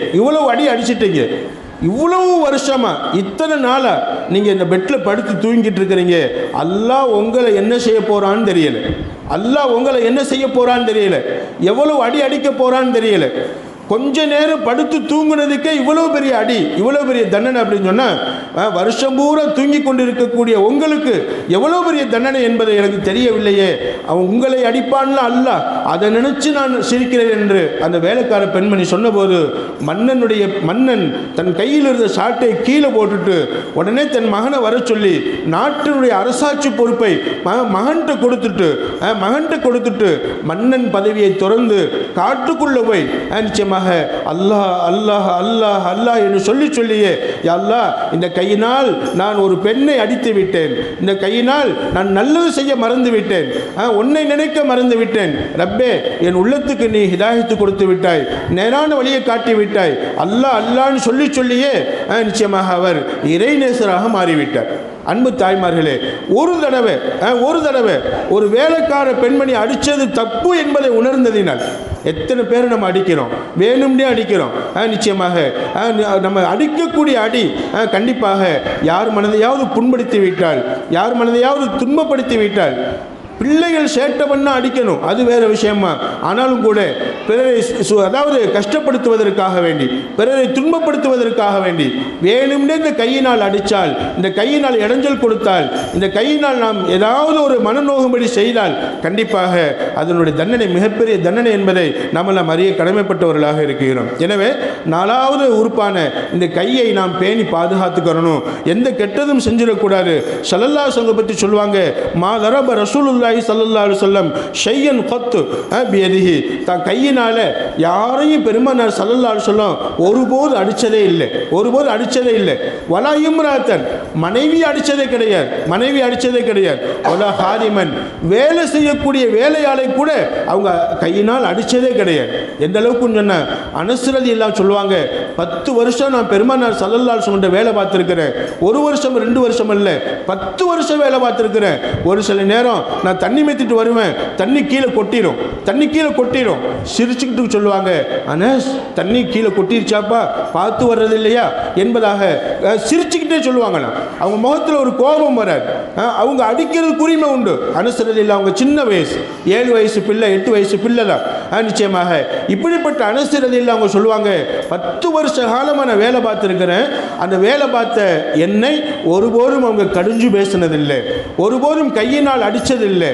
இவ்வளவு வருஷமா, இத்தனை நாளா நீங்க இந்த பெட்டில் படுத்து தூங்கிட்டு இருக்கிறீங்க. அல்லாஹ் உங்களை என்ன செய்ய போறான்னு தெரியல, எவ்வளவு அடி அடிக்க போறான்னு தெரியல. கொஞ்ச நேரம் படுத்து தூங்குனதுக்கே இவ்வளவு பெரிய அடி, இவ்வளவு பெரிய தண்டனை அப்படின்னு சொன்னால், வருஷம் பூரா தூங்கி கொண்டு இருக்கக்கூடிய உங்களுக்கு எவ்வளவு பெரிய தண்டனை என்பதை எனக்கு தெரியவில்லையே. அவன் உங்களை அடிப்பான்ல அல்லாஹ், அதை நினைச்சு நான் சிரிக்கிறேன் என்று அந்த வேலைக்கார பெண்மணி சொன்னபோது மன்னன் தன் கையில் இருந்த சாட்டை கீழே போட்டுட்டு உடனே தன் மகனை வர சொல்லி நாட்டினுடைய அரசாட்சி பொறுப்பை மகன்கிட்ட கொடுத்துட்டு மன்னன் பதவியை துறந்து காட்டுக்குள்ள போய் நிச்சயமாக அல்லாஹ் அல்லாஹ் அல்லாஹ் அல்லாஹ் என்று சொல்லியே, அல்லாஹ், இந்த கையினால் நான் ஒரு பெண்ணை அடித்து விட்டேன், இந்த கையினால் நான் நல்லது செய்ய மறந்து விட்டேன், உன்னை நினைக்க மறந்து விட்டேன். ரப்பே, என் உள்ளத்துக்கு நீ ஹிதாயத்து கொடுத்து விட்டாய், நேரான வழியை காட்டி விட்டாய். அல்லாஹ் அல்லாஹ்னு சொல்லியே நிச்சயமாக அவர் இறைநேசராக மாறிவிட்டார். அன்பு தாய்மார்களே, ஒரு தடவை ஒரு வேலைக்கார பெண்மணி அடித்தது தப்பு என்பதை உணர்ந்ததினால் எத்தனை பேர் நம்ம அடிக்கிறோம், வேணும்னே அடிக்கிறோம். நிச்சயமாக நம்ம அடிக்கக்கூடிய அடி கண்டிப்பாக யார் மனதையாவது புண்படுத்தி விட்டால், யார் மனதையாவது துன்பப்படுத்தி விட்டால், பிள்ளைகள் சேட்டை பண்ணா அடிக்கணும், அது வேற விஷயமா. ஆனாலும் கூட பிறரை அதாவது கஷ்டப்படுத்துவதற்காக வேண்டி, பிறரை துன்பப்படுத்துவதற்காக வேண்டி வேணும்னே இந்த கையினால் அடித்தால், இந்த கையினால் இடைஞ்சல் கொடுத்தால், இந்த கையினால் நாம் ஏதாவது ஒரு மனநோகும்படி செய்தால் கண்டிப்பாக அதனுடைய தண்டனை மிகப்பெரிய தண்டனை என்பதை நாம் அறிய கடமைப்பட்டவர்களாக இருக்கிறோம். எனவே 4வது உறுப்பான இந்த கையை நாம் பேணி பாதுகாத்துக்கிறணும், எந்த கெட்டதும் செஞ்சிடக்கூடாது. ஸல்லல்லாஹு அலைஹி வஸல்லம் பற்றி சொல்லுவாங்க, மா தரப ரசூலுல்லாஹி ஸல்லல்லாஹு அலைஹி வஸல்லம் ஷையன் கத்து பியதிஹி, தான் கையினால யாரையும் பெருமானார் ஸல்லல்லாஹு அலைஹி வஸல்லம் ஒருபோது அடிச்சதே இல்லை. வலா இம்ராத்தன், மனைவி அடிச்சதே கிடையாது. வலா ஹாரிமன், வேலை செய்யக்கூடிய வேலையாளை கூட அவங்க கையினால் அடிச்சதே கிடையாது. எந்த அளவுக்கு சொன்ன அனஸ் ரலியல்லாஹு சொல்லுவாங்க, 10 வருஷம் நான் பெருமானார் ஸல்லல்லாஹு அலைஹி வஸல்லம் வேலை பார்த்துருக்கிறேன். 1 வருஷம் 2 வருஷம் இல்லை, 10 வருஷம் வேலை பார்த்துருக்கிறேன். ஒரு சில நேரம் நான் தண்ணி மேத்திட்டு வருவேன், தண்ணி கீழே கொட்டிடும். சிரிச்சுக்கிட்டு சொல்லுவாங்க, அனஸ், தண்ணி கீழே கொட்டிருச்சாப்பா, பார்த்து வர்றது இல்லையா என்பதாக சிரிச்சுக்கிட்டே சொல்லுவாங்கண்ணா. அவங்க முகத்தில் ஒரு கோபம் வராது. அவங்க அடிக்கிறதுக்கு உரிமை உண்டு. அனஸ் ரலியல்லாஹு அவங்க சின்ன வயசு, 7 வயசு பிள்ளை, 8 வயசு பிள்ளை தான். நிச்சயமாக இப்படிப்பட்ட அனஸ் ரலியல்லாஹு அவங்க சொல்லுவாங்க, 10 வருஷ காலமாக நான் வேலை பார்த்துருக்கிறேன். அந்த வேலை பார்த்த என்னை ஒருபோதும் அவங்க கடிஞ்சு பேசினதில்லை, ஒருபோதும் கையினால் அடித்ததில்லை,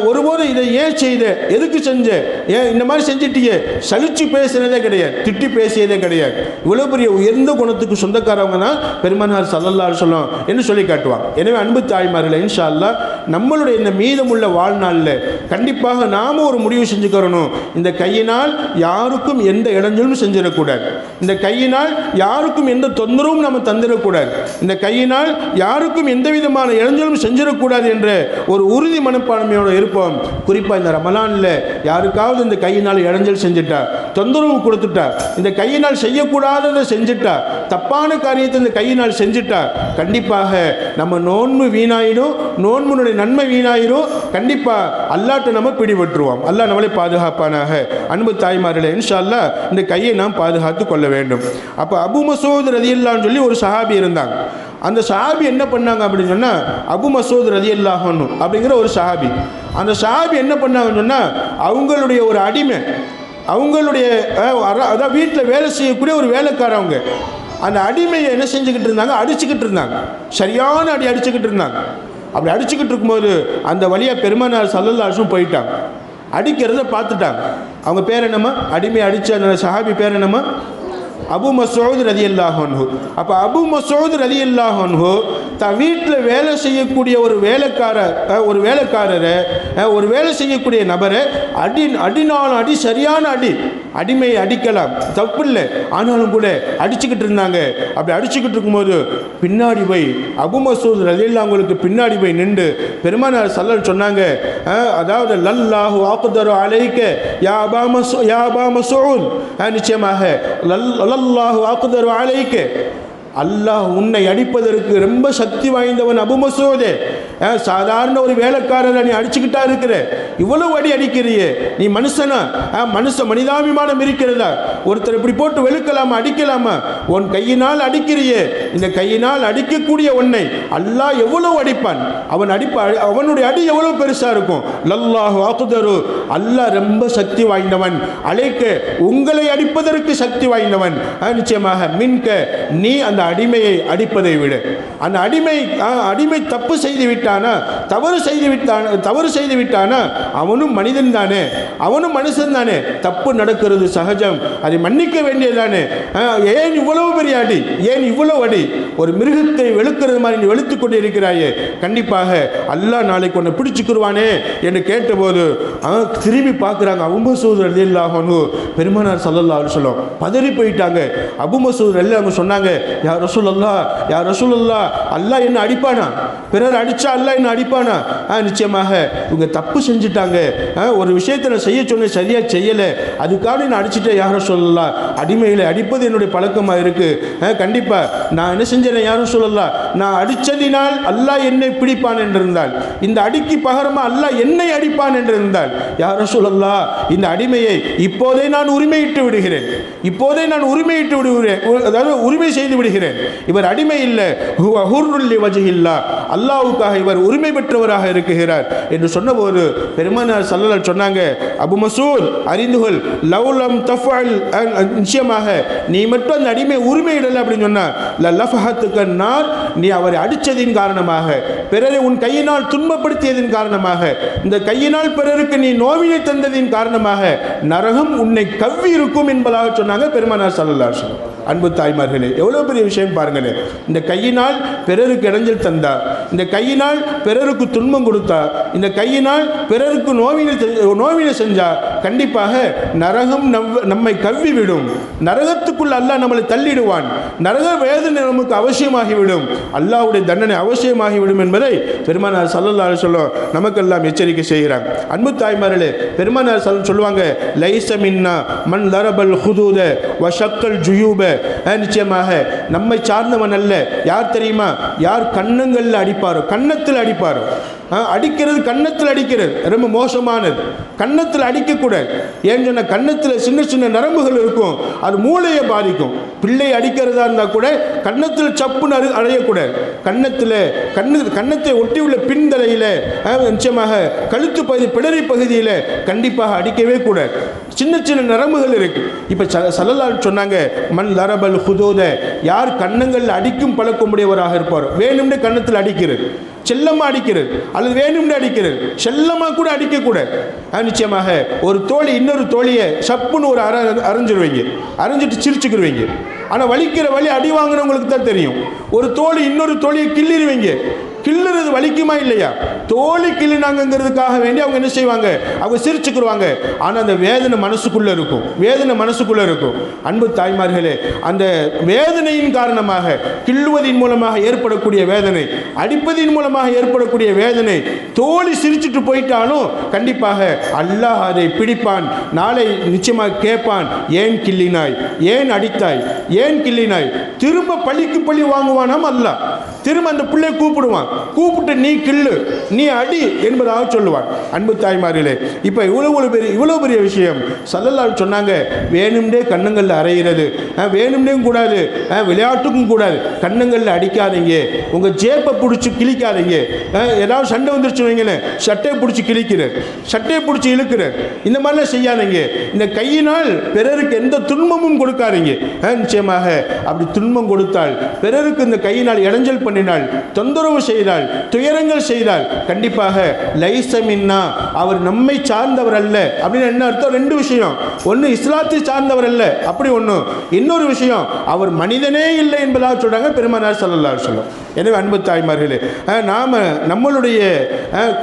ஒருபோதும் இதை ஏன் செய்த, எதுக்கு செஞ்ச, ஏன் இந்த மாதிரி செஞ்சிட்டிய, சலிச்சு பேசினதே கிடையாது, திட்டி பேசியதே கிடையாது. இவ்வளோ பெரிய உயர்ந்த குணத்துக்கு சொந்தக்காரவங்க தான் பெருமானார் ஸல்லல்லாஹு அலைஹி வஸல்லம் என்று சொல்லி காட்டுவாங்க. எனவே அன்பு தாய்மார்களே, இன்ஷா அல்லாஹ் நம்மளுடைய இந்த மீதமுள்ள வாழ்நாளில் கண்டிப்பாக நாம் ஒரு முடிவு செஞ்சுக்கிறணும். இந்த கையினால் யாருக்கும் எந்த இடைஞ்சலும் செஞ்சிடக்கூடாது, இந்த கையினால் யாருக்கும் எந்த தொந்தரவும் நம்ம தந்துடக்கூடாது, இந்த கையினால் யாருக்கும் எந்த விதமான இடைஞ்சலும் செஞ்சிடக்கூடாது என்ற ஒரு உறுதி மனப்பான்மையோடு இருப்போம். குறிப்பாக இந்த ரமலானில் யாருக்காவது இந்த கையினால் இடைஞ்சல் செஞ்சுட்டா, தொந்தரவு கொடுத்துட்டா, இந்த கையினால் செய்யக்கூடாததை செஞ்சுட்டா, தப்பான காரியத்தை இந்த கையினால் செஞ்சுட்டா, கண்டிப்பாக நம்ம நோன்பு வீணாயிடும், நோன்புனுடைய நன்மை வீணாயிரும். கண்டிப்பாக அல்லாட்ட நம்ம பிடிபட்டுருவோம். அல்லாஹ் நம்மளை பாதுகாப்பானாக. அன்பு தாய்மார்களே, இன்ஷா அல்லாஹ் இந்த கையை நாம் பாதுகாத்து கொள்ள வேண்டும். அப்போ அபு மசூத் ரலியல்லாஹு சொல்லி ஒரு சஹாபி இருந்தாங்க. அந்த சஹாபி என்ன பண்ணாங்க அப்படின்னு சொன்னால், அபு மசூத் ரலியல்லாஹு அன்ஹு அப்படிங்கிற ஒரு சஹாபி. அந்த சஹாபி என்ன பண்ணாங்கன்னு சொன்னால், அவங்களுடைய ஒரு அடிமை, அவங்களுடைய அதாவது வீட்டில் வேலை செய்யக்கூடிய ஒரு வேலைக்காரவங்க, அந்த அடிமையை என்ன செஞ்சுக்கிட்டு இருந்தாங்க, அடிச்சுக்கிட்டு இருந்தாங்க, சரியான அடி அடிச்சுக்கிட்டு இருந்தாங்க. அப்படி அடிச்சுக்கிட்டு இருக்கும்போது அந்த வழியாக பெருமானார் ஸல்லல்லாஹு அலைஹி வஸல்லம் போயிட்டாங்க. அடிக்கிறத பார்த்துட்டாங்க. அவங்க பேர் என்னம்மா, அடிமை அடித்த அந்த சஹாபி பேர் என்னம்மா, அபு மசூத் ரலியல்லாஹு அன்ஹு. அப்போ அபு மசூத் ரலியல்லாஹு அன்ஹு தான் வீட்டில் வேலை செய்யக்கூடிய ஒரு வேலைக்காரரை ஒரு வேலை செய்யக்கூடிய நபரை அடினாலும் அடி, சரியான அடி, அடிமையை அடிக்கலாம், தப்பில்லை. ஆனாலும் கூட அடிச்சுக்கிட்டு இருந்தாங்க. அப்படி அடிச்சுக்கிட்டு இருக்கும்போது பின்னாடி போய் அபு மசூத் ரலியல்லாஹு அவங்களுக்கு பின்னாடி போய் நின்று பெருமானார் ஸல்லல்லாஹு சொன்னாங்க, அதாவது லல்லாஹு அக்தரு அலைக்க யா அபா மஸ்ஊத், நிச்சயமாக லல்லாஹு அக்தரு அலைக்க, அல்லாஹ் உன்னை அடிப்பதற்கு ரொம்ப சக்தி வாய்ந்தவன் அபு மசூதே. சாதாரண ஒரு வேலைக்காரரை நீ அடிச்சுக்கிட்டா இருக்கிற, இவ்வளவு அடி அடிக்கிறியே, நீ மனுஷனா? மனிதாபிமானம் இருக்கிறதா? ஒருத்தர் இப்படி போட்டு வெளுக்கலாமா, அடிக்கலாமா? உன் கையினால் அடிக்கிறியே, இந்த கையினால் அடிக்கக்கூடிய உன்னை அல்லாஹ் எவ்வளவு அடிப்பான்? அவனுடைய அடி எவ்வளவு பெருசா இருக்கும். லல்லாஹு அக்தரு, அல்லாஹ் ரொம்ப சக்தி வாய்ந்தவன், அலைக்க உங்களை அடிப்பதற்கு சக்தி வாய்ந்தவன். நிச்சயமாக மின்க, நீ அந்த அடிமையை அடிப்பதை விட, அந்த அடிமை தப்பு செய்து விட்டானா, தவறு செய்து விட்டானா, அவனும் மனிதன் தானே, அவனும் மனுஷன் தானே, தப்பு நடக்கிறது சகஜம், அதை மன்னிக்க வேண்டியதானே. ஏன் இவ்வளவு பெரிய அடி, ஏன் இவ்வளவு அடி? ஒரு மிருகத்தை வெளுக்கிறது மாதிரி நீ வெளுத்துக் கொண்டு இருக்கிறாயே, கண்டிப்பாக அல்லாஹ் நாளைக்கு ஒன்றை பிடிச்சுக்குருவானே என்று கேட்டபோது திரும்பி பார்க்குறாங்க. அபு மசூத் ரலியல்லாஹு அன்ஹு பெருமானார் ஸல்லல்லாஹு அலைஹி வஸல்லம் பதறி போயிட்டாங்க. அபு மசூத் ரலியல்லாஹு சொன்னாங்க, யா ரசூலல்லாஹ், யா ரசூலல்லாஹ், அல்லாஹ் என்ன அடிப்பானா? பிறர் அடிச்சா அல்லாஹ் என்ன அடிப்பானா? நிச்சயமாக இவங்க தப்பு செஞ்சுட்டாங்க, ஒரு விஷயத்தை நான் செய்ய சொன்ன சரியா செய்யலை, அதுக்காக நான் அடிச்சுட்டேன் யா ரசூலல்லாஹ். அடிமையில் அடிப்பது என்னுடைய பழக்கமாக இருக்கு, கண்டிப்பா நான் என்ன செஞ்சேன் யா ரசூலல்லாஹ், நான் அடிச்சதினால் அல்லாஹ் என்னை பிடிப்பான் என்றிருந்தால், இந்த அடிக்கு பகரமா அல்லாஹ் என்னை அடிப்பான் என்றிருந்தால், யா ரசூலல்லாஹ் இந்த அடிமையை இப்போதே நான் உரிமையிட்டு விடுகிறேன், இப்போதே நான் உரிமையிட்டு விடுகிறேன், அதாவது உரிமை செய்து விடுகிறேன். இவர் அடிமை இல்லை, அல்லாஹ்வுக்காக இவர் உரிமை பெற்றவராக இருக்கிறார் என்று சொன்னபோது பெருமானார் ஸல்லல்லாஹு அலைஹி சொன்னாங்க, அபு மசூத் அறிந்துகொள், லவ்லம் தஃஅல், நிச்சயமாக நீ மட்டும் அந்த அடிமை உரிமையிடலை அப்படின்னு சொன்னா லஃபஹத்துக நார், நீ அவரை அடித்ததின் காரணமாக, பிறரை உன் கையினால் துன்பப்படுத்தியதின் காரணமாக, இந்த கையினால் பிறருக்கு நீ நோவினை தந்ததின் காரணமாக நரகம் உன்னை கவ்வி இருக்கும் என்பதாக சொன்னாங்க பெருமானார் ஸல்லல்லாஹு அலைஹி வஸல்லம். அன்பு தாய்மார்களே, எவ்வளோ பெரிய விஷயம் பாருங்களேன். இந்த கையினால் பிறருக்கு இடைஞ்சல் தந்தா, இந்த கையினால் பிறருக்கு துன்பம் கொடுத்தா, இந்த கையினால் பிறருக்கு நோவினை செஞ்சா கண்டிப்பாக நரகம் நம்மை கவ்வி விடும், நரகத்துக்குள் அல்லாஹ் நம்மளை தள்ளிடுவான், நரக வேதனை நமக்கு அவசியமாகிவிடும், அல்லாஹ்வுடைய தண்டனை அவசியமாகிவிடும் என்பதை பெருமானார் ஸல்லல்லாஹு அலைஹி வஸல்லம் நமக்கெல்லாம் எச்சரிக்கை செய்கிறாங்க. அன்பு தாய்மார்களே, பெருமானார் ஸல்லல்லாஹு சொல்லுவாங்க, லைஸ மின்னா மன் லரபல் ஹுதூத வ ஷக்கல் ஜுயூப, நிச்சயமாக நம்மை சார்ந்தவன் அல்ல. யார் தெரியுமா? யார் கன்னங்களில் அடிப்பாரோ, கன்னத்தில் அடிப்பாரோ. அடிக்கிறது கன்னத்தில் அடிக்கிறது ரொம்ப மோசமானது. கன்னத்தில் அடிக்கக்கூடாது. ஏன்னு சொன்னால் கன்னத்தில் சின்ன சின்ன நரம்புகள் இருக்கும், அது மூளையை பாதிக்கும். பிள்ளை அடிக்கிறதா இருந்தால் கூட கன்னத்தில் சப்புன்னு அடையக்கூடாது. கன்னத்தை ஒட்டி உள்ள பின்தலையில், நிச்சயமாக கழுத்து பகுதி, பிடரி பகுதியில் கண்டிப்பாக அடிக்கவே கூடாது. சின்ன சின்ன நரம்புகள் இருக்கு. இப்போ ஸல்லல்லாஹு சொன்னாங்க, மன் லரபல் ஹுதூத, யார் கன்னங்களில் அடிக்கும் பழக்கமுடையவராக இருப்பாரோ, வேணும்னு கன்னத்தில் அடிக்கிறது, செல்லமாக அடிக்கிறது, அல்லது வேணும்னு அடிக்கிறது, செல்லமாக கூட அடிக்கக்கூடாது. நிச்சயமாக ஒரு தோழி இன்னொரு தோழியை சப்புன்னு ஒரு அரைஞ்சிருவீங்க, அரைஞ்சிட்டு சிரிச்சுக்கிடுவீங்க. ஆனால் வலிக்கிற வலி அடி வாங்கினவங்களுக்கு தான் தெரியும். ஒரு தோழி இன்னொரு தோழியை கிள்ளிடுவீங்க, கிள்ளுறது வலிக்குமா இல்லையா? தோழி கிள்ளினாங்கிறதுக்காக வேண்டி அவங்க என்ன செய்வாங்க, அவங்க சிரிச்சுக்கிடுவாங்க. ஆனால் அந்த வேதனை மனசுக்குள்ளே இருக்கும், வேதனை மனசுக்குள்ளே இருக்கும். அன்பு தாய்மார்களே, அந்த வேதனையின் காரணமாக, கிள்ளுவதின் மூலமாக ஏற்படக்கூடிய வேதனை, அடிப்பதின் மூலமாக ஏற்படக்கூடிய வேதனை, தோழி சிரிச்சுட்டு போயிட்டாலும் கண்டிப்பாக அல்லாஹ் அதை பிடிப்பான். நாளை நிச்சயமாக கேட்பான், ஏன் கிள்ளினாய், ஏன் அடித்தாய், ஏன் கிள்ளினாய்? திரும்ப பழிக்கு பழி வாங்குவானாம் அல்லாஹ். திரும்ப அந்த பிள்ளை கூப்பிடுவான், கூப்பிட்டு நீ கிள்ளு, நீ அடி என்பதாக சொல்லுவான். அன்பு தாய்மார்களே, இப்போ இவ்வளோ பெரிய விஷயம் ஸல்லல்லாஹு சொன்னாங்க. வேணும்னே கண்ணங்களில் அறையிறது, வேணும்னே கூடாது, விளையாட்டுக்கும் கூடாது. கண்ணங்களில் அடிக்காதீங்க, உங்கள் ஜேப்பை பிடிச்சி கிழிக்காதீங்க. ஏதாவது சண்டை வந்துருச்சு வைங்களேன், சட்டையை பிடிச்சி கிழிக்கிறது, சட்டையை பிடிச்சி இழுக்கிறது, இந்த மாதிரிலாம் செய்யாதீங்க. இந்த கையினால் பிறருக்கு எந்த துன்பமும் கொடுக்காதீங்க. நிச்சயமாக அப்படி துன்பம் கொடுத்தால், பிறருக்கு இந்த கையினால் இடைஞ்சல் பண்ணினால், தொந்தரவு செய்தால், செய்தால், துயரங்கள் செய்தால் கண்டிப்பாக லைஸ மின்னா, அவர் நம்மை சார்ந்தவர் அல்ல அப்படின்னு என்ன அர்த்தம்? ரெண்டு விஷயம். ஒன்று இஸ்லாத்தை சார்ந்தவர் அல்ல அப்படி ஒன்று, இன்னொரு விஷயம் அவர் மனிதனே இல்லை என்பதாக சொல்றாங்க பெருமானார் ஸல்லல்லாஹு அலைஹி வஸல்லம். எனவே அன்பு தாய்மார்களே, நாம் நம்மளுடைய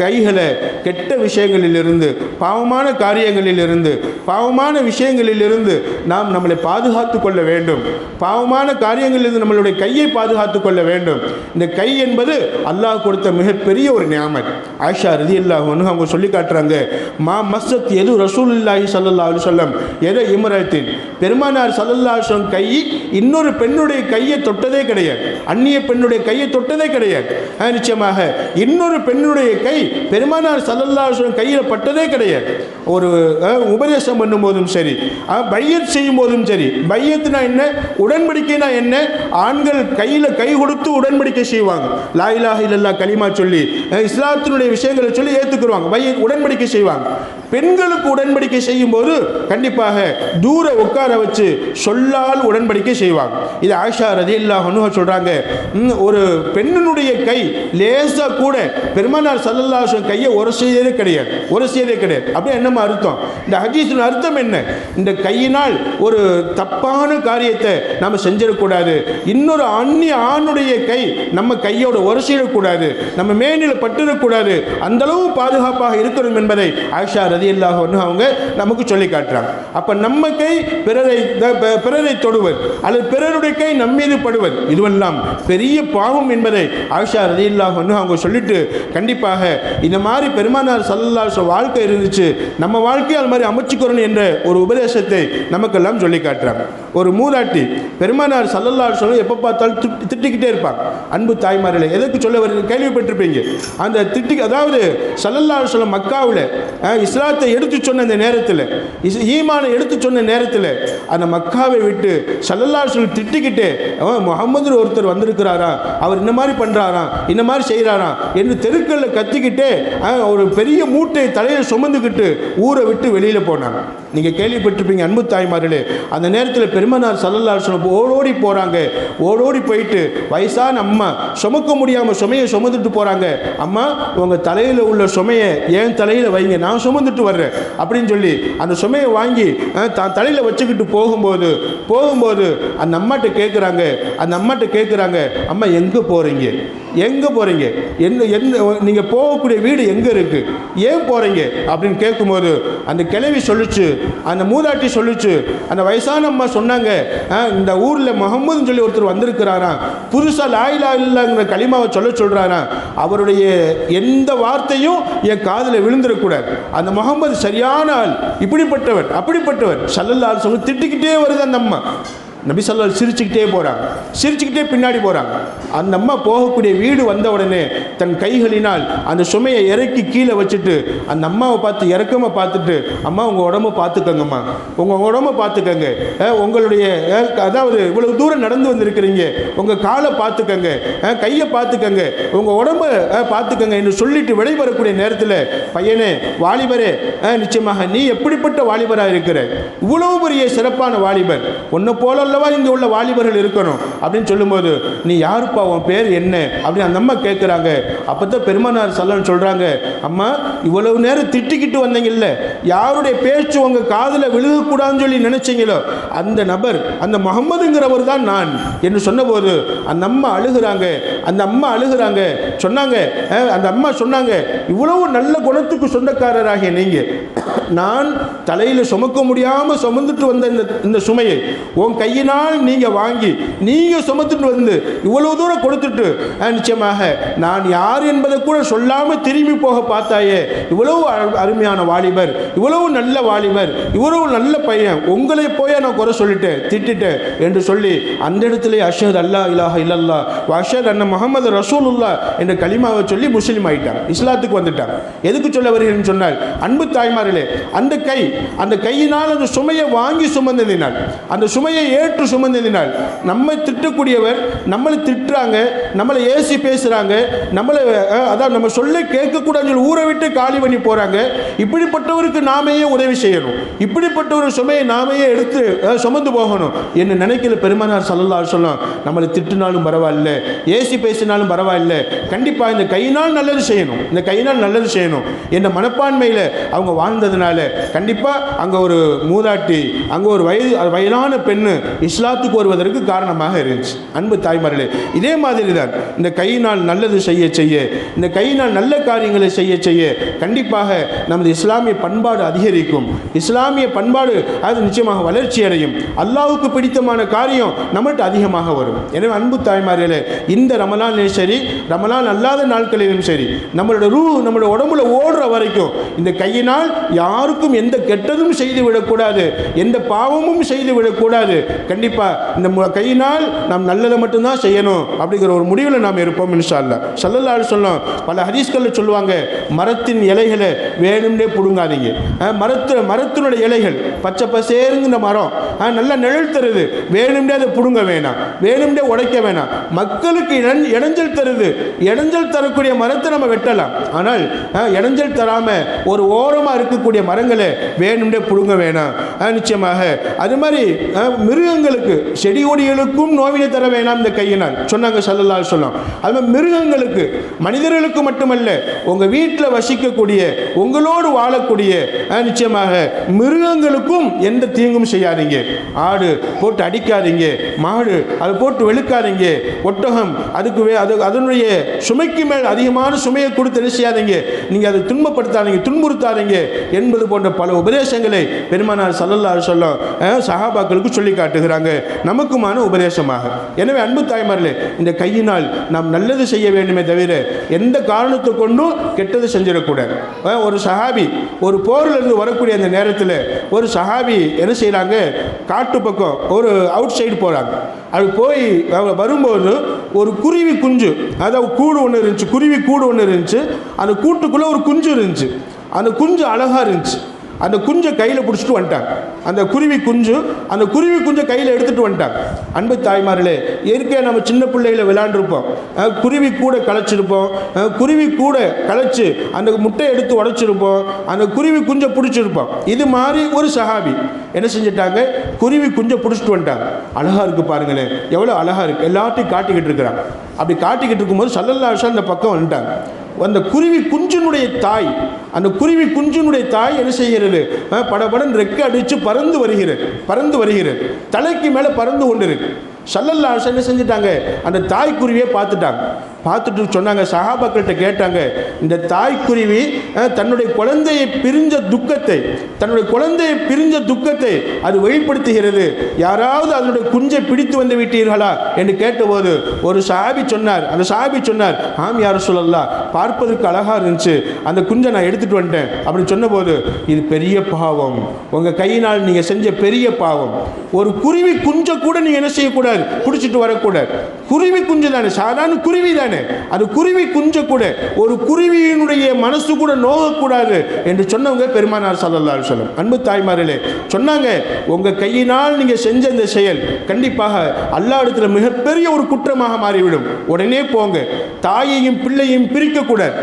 கைகளை கெட்ட விஷயங்களிலிருந்து, பாவமான காரியங்களிலிருந்து, பாவமான விஷயங்களிலிருந்து நாம் நம்மளை பாதுகாத்து கொள்ள வேண்டும். பாவமான காரியங்களிலிருந்து நம்மளுடைய கையை பாதுகாத்து கொள்ள வேண்டும். இந்த கை என்பது அல்லாஹ் கொடுத்த மிகப்பெரிய ஒரு நியாமத். ஆயிஷா ரலியல்லாஹு அன்ஹா அவங்க சொல்லி காட்டுறாங்க, மா மஸ்ஸத் எது ரசூலுல்லாஹி ஸல்லல்லாஹு அலைஹி வஸல்லம் எதை இம்ரத்தின், பெருமானார் ஸல்லல்லாஹு அலைஹி வஸல்லம் கை இன்னொரு பெண்ணுடைய கையை தொட்டதே கிடையாது, அந்நிய பெண்ணுடைய கையை தொட்டதே கிடையாது. நிச்சயமாக இன்னொரு பெண்ணுடைய கை பெருமானார் ஸல்லல்லாஹு அலைஹி வஸல்லம் கையில் பட்டதே கிடையாது. ஒரு உபதேசம் பண்ணும் போதும் சரி, பையத் செய்யும் போதும் சரி, பையத்னா என்ன, உடன்படிக்கைனா என்ன, ஆண்கள் கையில் கை கொடுத்து உடன்படிக்கை செய்வாங்க, லா இலாஹ இல்லல்லாஹ் கலிமா சொல்லி இஸ்லாத்தினுடைய விஷயங்களை சொல்லி ஏற்றுக்குருவாங்க, பையத் உடன்படிக்கை செய்வாங்க. பெண்களுக்கு உடன்படிக்கை செய்யும் போது கண்டிப்பாக தூர உட்கார வச்சு சொல்லால் உடன்படிக்கை செய்வாங்க. இது ஆயிஷா ரலியல்லாஹு அன்ஹா சொல்றாங்க, ஒரு பெண்ணினுடைய கை லேசா கூட பெருமானார் ஸல்லல்லாஹு அலைஹி வஸல்லம் கையை உரசியதே கிடையாது, உரசியதே கிடையாது. அப்படி என்னமா அர்த்தம்? இந்த ஹதீஸின் அர்த்தம் என்ன? இந்த கையினால் ஒரு தப்பான காரியத்தை நம்ம செஞ்சிடக்கூடாது, இன்னொரு அந்நிய ஆணுடைய கை நம்ம கையோட உரசிடக்கூடாது, நம்ம மேனில் பட்டிடக்கூடாது, அந்த அளவு பாதுகாப்பாக இருக்கணும் என்பதை ஆயிஷா ரலியல்லாஹு அன்ஹா அவங்க நமக்கு சொல்லி காட்டுறாங்க. அப்ப நம்ம கை பிறரை தொடுவது அல்லது பிறருடைய கை நம்ம மீது படுவது இதுவெல்லாம் பெரிய பாவம் என்பதை ஆயிஷா ரலியல்லாஹு அன்ஹா அவங்க சொல்லிட்டு, கண்டிப்பாக இந்த மாதிரி பெருமானார் ஸல்லல்லாஹு அலைஹி வஸல்லம் வாழ்க்கை இருந்துச்சு, நம்ம வாழ்க்கையை அது மாதிரி அமைச்சுக்கிறோம் என்ற ஒரு உபதேசத்தை நமக்கெல்லாம் சொல்லி காட்டுறாங்க. ஒரு மூதாட்டி பெருமானார் ஸல்லல்லாஹு அலைஹி வஸல்லம் எப்போ பார்த்தாலும் திட்டிக்கிட்டே இருப்பாங்க. அன்பு தாய்மார்களே, எதற்கு சொல்ல வருது கேள்விப்பட்டிருப்பீங்க. அந்த அதாவது ஸல்லல்லாஹு அலைஹி வஸல்லம் மக்காவில் இஸ்லாத்தை எடுத்து சொன்ன அந்த நேரத்தில், ஈமானை எடுத்து சொன்ன நேரத்தில் அந்த மக்காவை விட்டு ஸல்லல்லாஹு அலைஹி வஸல்லம் திட்டிக்கிட்டே, முஹம்மது ஒருத்தர் வந்திருக்கிறாரா, அவர் இந்த மாதிரி பண்ணுறாராம், இந்த மாதிரி செய்கிறாராம் என்று தெருக்களில் கத்திக்கிட்டே ஒரு பெரிய மூட்டை தலையில் சுமந்துக்கிட்டு ஊரை விட்டு வெளியில் போனாங்க. நீங்கள் கேள்விப்பட்டிருப்பீங்க அன்பு தாய்மார்களே. அந்த நேரத்தில் பெருமானார் ஸல்லல்லாஹு அலைஹி வஸல்லம் ஓடோடி போகிறாங்க. ஓடோடி போயிட்டு வயசான அம்மா சுமக்க முடியாமல் சுமையை சுமந்துட்டு போகிறாங்க. அம்மா உங்கள் தலையில் உள்ள சுமையை என் தலையில் வைங்க, நான் சுமந்துட்டு வர்றேன் அப்படின்னு சொல்லி அந்த சுமையை வாங்கி தான் தலையில் வச்சுக்கிட்டு போகும்போது அந்த அம்மாட்ட கேட்குறாங்க, அம்மா எங்கே போகிறீங்க, எங்கே போகிறீங்க, நீங்கள் போகக்கூடிய வீடு எங்கே இருக்குது, ஏன் போகிறீங்க அப்படின்னு கேட்கும்போது அந்த கிழவி சொல்லிச்சு, அந்த மூதாட்டி சொல்லிச்சு, அந்த வயசான அம்மா சொன்னாங்க, இந்த ஊரில் முகம்மதுன்னு சொல்லி ஒருத்தர் வந்திருக்கிறாராம், புதுசாக லா இலாஹ இல்லல்லாஹ்ங்கிற கலிமாவை சொல்கிறாராம், அவருடைய எந்த வார்த்தையும் என் காதில் விழுந்துடக்கூடாது, அந்த முகம்மது சரியான ஆள், இப்படிப்பட்டவர் அப்படிப்பட்டவர் ஸல்லல்லாஹு அலைஹி வஸல்லம் திட்டிக்கிட்டே வருது அந்த அம்மா. நபி ஸல்லல்லாஹு அலைஹி வஸல்லம் சிரிச்சுக்கிட்டே போகிறாங்க, சிரிச்சுக்கிட்டே பின்னாடி போகிறாங்க. அந்த அம்மா போகக்கூடிய வீடு வந்த உடனே தன் கைகளினால் அந்த சுமையை இறக்கி கீழே வச்சுட்டு அந்த அம்மாவை பார்த்து இறக்கமாக பார்த்துட்டு, அம்மா உங்கள் உடம்பை பார்த்துக்கங்கம்மா, உங்கள் உடம்பை பார்த்துக்கங்க, உங்களுடைய அதாவது இவ்வளவு தூரம் நடந்து வந்திருக்கிறீங்க, உங்கள் காலை பார்த்துக்கங்க, கையை பார்த்துக்கங்க, உங்கள் உடம்பை பார்த்துக்கங்க என்று சொல்லிட்டு விடைபெறக்கூடிய நேரத்தில், பையனே வாலிபரே, நிச்சயமாக நீ எப்படிப்பட்ட வாலிபராக இருக்கிற, இவ்வளவு பெரிய சிறப்பான வாலிபர், உன்னை போல அல்லவா இங்கே உள்ள வாலிபர்கள் இருக்கணும் அப்படின்னு சொல்லும்போது, நீ யாருப்பா, உன் பேர் என்ன அப்படின்னு அந்த அம்மா கேட்குறாங்க. அப்போ தான் பெருமானார் ஸல்லல்லாஹு சொல்கிறாங்க, அம்மா இவ்வளவு நேரம் திட்டிக்கிட்டு வந்தீங்கல்ல, யாருடைய பேச்சு உங்கள் காதில் விழுகக்கூடாதுன்னு சொல்லி நினைச்சீங்களோ அந்த நபர், அந்த முகம்மதுங்கிறவர் தான் நான் என்று சொன்னபோது அந்த அம்மா அழுகிறாங்க. சொன்னாங்க, அந்த அம்மா சொன்னாங்க, இவ்வளவு நல்ல குணத்துக்கு சொந்தக்காரராகிய நீங்கள், நான் தலையில் சுமக்க முடியாமல் சுமந்துட்டு வந்த இந்த சுமையை உன் கையினால் நீங்கள் வாங்கி நீங்கள் சுமத்துட்டு வந்து இவ்வளவு தூரம் கொடுத்துட்டு, நிச்சயமாக நான் யார் என்பதை கூட சொல்லாமல் திரும்பி போக பார்த்தாயே, இவ்வளவு அருமையான வாலிபர், இவ்வளவு நல்ல வாலிபர், இவ்வளவு நல்ல பையன், உங்களை போய் நான் குறை சொல்லிட்டேன், திட்டிட்டேன் என்று சொல்லி அந்த இடத்துல அஷ்ஹது அல்லா இலாஹ இல்லல்லாஹ் வ அஷ்ஹது அன்ன முஹம்மது ரசூலுல்லாஹ் என்ற கலிமாவை சொல்லி முஸ்லீம் ஆகிட்டாங்க, இஸ்லாத்துக்கு வந்துட்டாங்க. எதுக்கு சொல்ல வருகிறேன்னு சொன்னால், அன்பு தாய்மார்களே, அந்த கையினால் அந்த சுமையை வாங்கி சுமந்ததினால், அந்த சுமையை ஏற்று சுமந்ததினால், நம்மை திட்டக்கூடியவர் நம்மளை திட்டுறாங்க, நம்மளை ஏசி பேசுகிறாங்க, அதாவது நம்ம சொல்ல கேட்கக்கூடாது ஊரை விட்டு காலி பண்ணி போகிறாங்க. இப்படிப்பட்டவருக்கு நாமையே உதவி செய்யணும், இப்படிப்பட்ட ஒரு சுமையை நாமையே எடுத்து சுமந்து போகணும் என்று நினைக்கிற பெருமானார் ஸல்லல்லாஹு அலைஹி வஸல்லம் நம்மளை திட்டினாலும் பரவாயில்ல, ஏசி பேசினாலும் பரவாயில்ல, கண்டிப்பாக இந்த கையினால் நல்லது செய்யணும், இந்த கையினால் நல்லது செய்யணும் என்ற மனப்பான்மையில் அவங்க வாழ்ந்ததுனால கண்டிப்பாக அங்கே ஒரு மூதாட்டி, அங்கே ஒரு வயதான பெண்ணு இஸ்லாத்துக்கு வருவதற்கு காரணமாக இருந்துச்சு. அன்பு தாய்மார்களே, இதே மாதிரி தான் இந்த கையினால் நல்லது செய்ய செய்ய, இந்த கையினால் நல்ல காரியங்களை செய்ய செய்ய கண்டிப்பாக நமது இஸ்லாமிய பண்பாடு அதிகரிக்கும், இஸ்லாமிய பண்பாடு அது நிச்சயமாக வளர்ச்சி அடையும், அல்லாஹ்வுக்கு பிடித்தமான காரியம் நம்மள்கிட்ட அதிகமாக வரும். எனவே அன்பு தாய்மார்களே, இந்த ரமலானிலும் சரி, ரமலான் அல்லாத நாட்களிலும் சரி, நம்மளோட உடம்புல ஓடுற வரைக்கும் இந்த கையினால் யாருக்கும் எந்த கெட்டதும் செய்து விடக்கூடாது, எந்த பாவமும் செய்து விடக்கூடாது. கண்டிப்பாக இந்த கையினால் நாம் நல்லதை மட்டும்தான் செய்யணும் அப்படிங்கிற ஒரு முடிவில் நாம் இருப்போம் இன்ஷா அல்லாஹ். ஸல்லல்லாஹு அலைஹி வஸல்லம் பல ஹதீஸ்களில் சொல்லுவாங்க, மரத்தின் இலைகளை வேணும்னே பிடுங்காதீங்க. மரத்தினுடைய இலைகள் பச்சை பசேருங்கிற மரம் நல்லா நிழல் தருது, வேணும்னே அதை பிடுங்க வேணாம், வேணும்னே உடைக்க வேணாம். மக்களுக்கு இடைஞ்சல் தருது, இடைஞ்சல் தரக்கூடிய மரத்தை நம்ம வெட்டலாம், ஆனால் இடைஞ்சல் தராமல் ஒரு ஓரமாக இருக்கக்கூடிய மரங்களை வேணும்னே பிடுங்க வேணாம். நிச்சயமாக அது மாதிரி மிருகங்களுக்கு, செடி கொடிகளுக்கும் நோவினை தர வேணாம் இந்த கையினால் சொன்னாங்க ஸல்லல்லாஹு அலைஹி வஸல்லம். அது மாதிரி மிருகங்களுக்கு, மனிதர்களுக்கு மட்டுமல்ல, உங்கள் வீட்டில் வசிக்கக்கூடிய, உங்களோடு வாழக்கூடிய நிச்சயமாக மிருகங்களுக்கும் எந்த தீங்கும் செய்யாதீங்க. ஆடு போட்டு அடிக்காதீங்க, மாடு அதை போட்டு வெளுக்காதீங்க, ஒட்டகம் அதனுடைய சுமைக்கு மேல் அதிகமான சுமையை கொடுத்து என்ன செய்யாதீங்க, நீங்கள் அதை துன்பப்படுத்தாதீங்க, துன்புறுத்தாதீங்க என்பது போன்ற பல உபதேசங்களை பெருமானார் ஸல்லல்லாஹு அலைஹி வஸல்லம் சஹாபாக்களுக்கு சொல்லி காட்டுகிறாங்க, நமக்குமான உபதேசமாக. எனவே அன்பு தாய்மார்களே, இந்த கையினால் நாம் நல்லது செய்ய வேண்டுமே தவிர எந்த காரணத்தை கொண்டும் கெட்டது செஞ்சிடக்கூடாது. ஒரு சஹாபி ஒரு போரிலிருந்து வரக்கூடிய அந்த நேரத்தில் ஒரு சஹாபி என்ன செய்கிறாங்க, காட்டு பக்கம் ஒரு அவுட் சைடு போகிறாங்க. அது போய் வரும்போது ஒரு குருவி குஞ்சு, அதாவது கூடு ஒன்று இருந்துச்சு, குருவி கூடு ஒன்று இருந்துச்சு, அந்த கூட்டுக்குள்ளே ஒரு குஞ்சு இருந்துச்சு, அந்த குஞ்சு அழகாக இருந்துச்சு. அந்த குஞ்சை கையில் பிடிச்சிட்டு வந்துட்டாங்க, அந்த குருவி குஞ்சை கையில் எடுத்துகிட்டு வந்துட்டாங்க. அன்பு தாய்மார்களே, இயற்கையாக நம்ம சின்ன பிள்ளைகளை விளையாண்டுருப்போம், குருவி கூட கலைச்சிருப்போம், குருவி கூட கலைச்சி அந்த முட்டையை எடுத்து உடைச்சிருப்போம், அந்த குருவி குஞ்சை பிடிச்சிருப்போம். இது மாதிரி ஒரு சஹாபி என்ன செஞ்சிட்டாங்க, குருவி குஞ்சை பிடிச்சிட்டு வந்துட்டாங்க. அழகாக இருக்குது பாருங்களேன், எவ்வளோ அழகாக இருக்குது, எல்லாத்தையும் காட்டிக்கிட்டு இருக்கிறாங்க. அப்படி காட்டிக்கிட்டு இருக்கும்போது ஸல்லல்லாஹு அலைஹி வஸல்லம் அந்த பக்கம் வந்துட்டாங்க. அந்த குருவி குஞ்சினுடைய தாய், அந்த குருவி குஞ்சினுடைய தாய் என்ன செய்கிறது, படபடன் ரெக்கை அடித்து பறந்து வருகிறது, தலைக்கு மேலே பறந்து கொண்டு இருக்கு. ஸல்லல்லாஹு அலைஹி வஸல்லம் என்ன செஞ்சிட்டாங்க, அந்த தாய்க்குருவியை பார்த்துட்டு சொன்னாங்க, சஹாபாக்கள்கிட்ட கேட்டாங்க, இந்த தாய்க்குருவி தன்னுடைய குழந்தையை பிரிஞ்ச துக்கத்தை அது வெளிப்படுத்துகிறது, யாராவது அதனுடைய குஞ்சை பிடித்து வந்து விட்டீர்களா என்று கேட்டபோது ஒரு சஹாபி சொன்னார், அந்த சஹாபி சொன்னார், ஆம் யா ரசூலல்லாஹ், பார்ப்பதற்கு அழகாக இருந்துச்சு, அந்த குஞ்சை நான் எடுத்துகிட்டு வந்துட்டேன் அப்படின்னு சொன்னபோது, இது பெரிய பாவம், உங்கள் கையினால் நீங்கள் செஞ்ச பெரிய பாவம். ஒரு குருவி குஞ்சை கூட நீங்கள் என்ன செய்யக்கூடாது, பிடிச்சிட்டு வரக்கூடாது. குருவி குஞ்சு தானே, சாதாரண குருவி தானே, அது குருவி குஞ்சு கூட, ஒரு குருவியினுடைய மனசு கூட நோகக்கூடாது என்று சொன்னவங்க பெருமானார் ஸல்லல்லாஹு அலைஹி வஸல்லம். அன்பு தாய்மார்களே, சொன்னாங்க, உங்கள் கையினால் நீங்கள் செஞ்ச இந்த செயல் கண்டிப்பாக அல்லாஹ்விடத்துல மிகப்பெரிய ஒரு குற்றமாக மாறிவிடும். உடனே போங்க, தாயையும் பிள்ளையும் பிரிக்கக்கூடாது,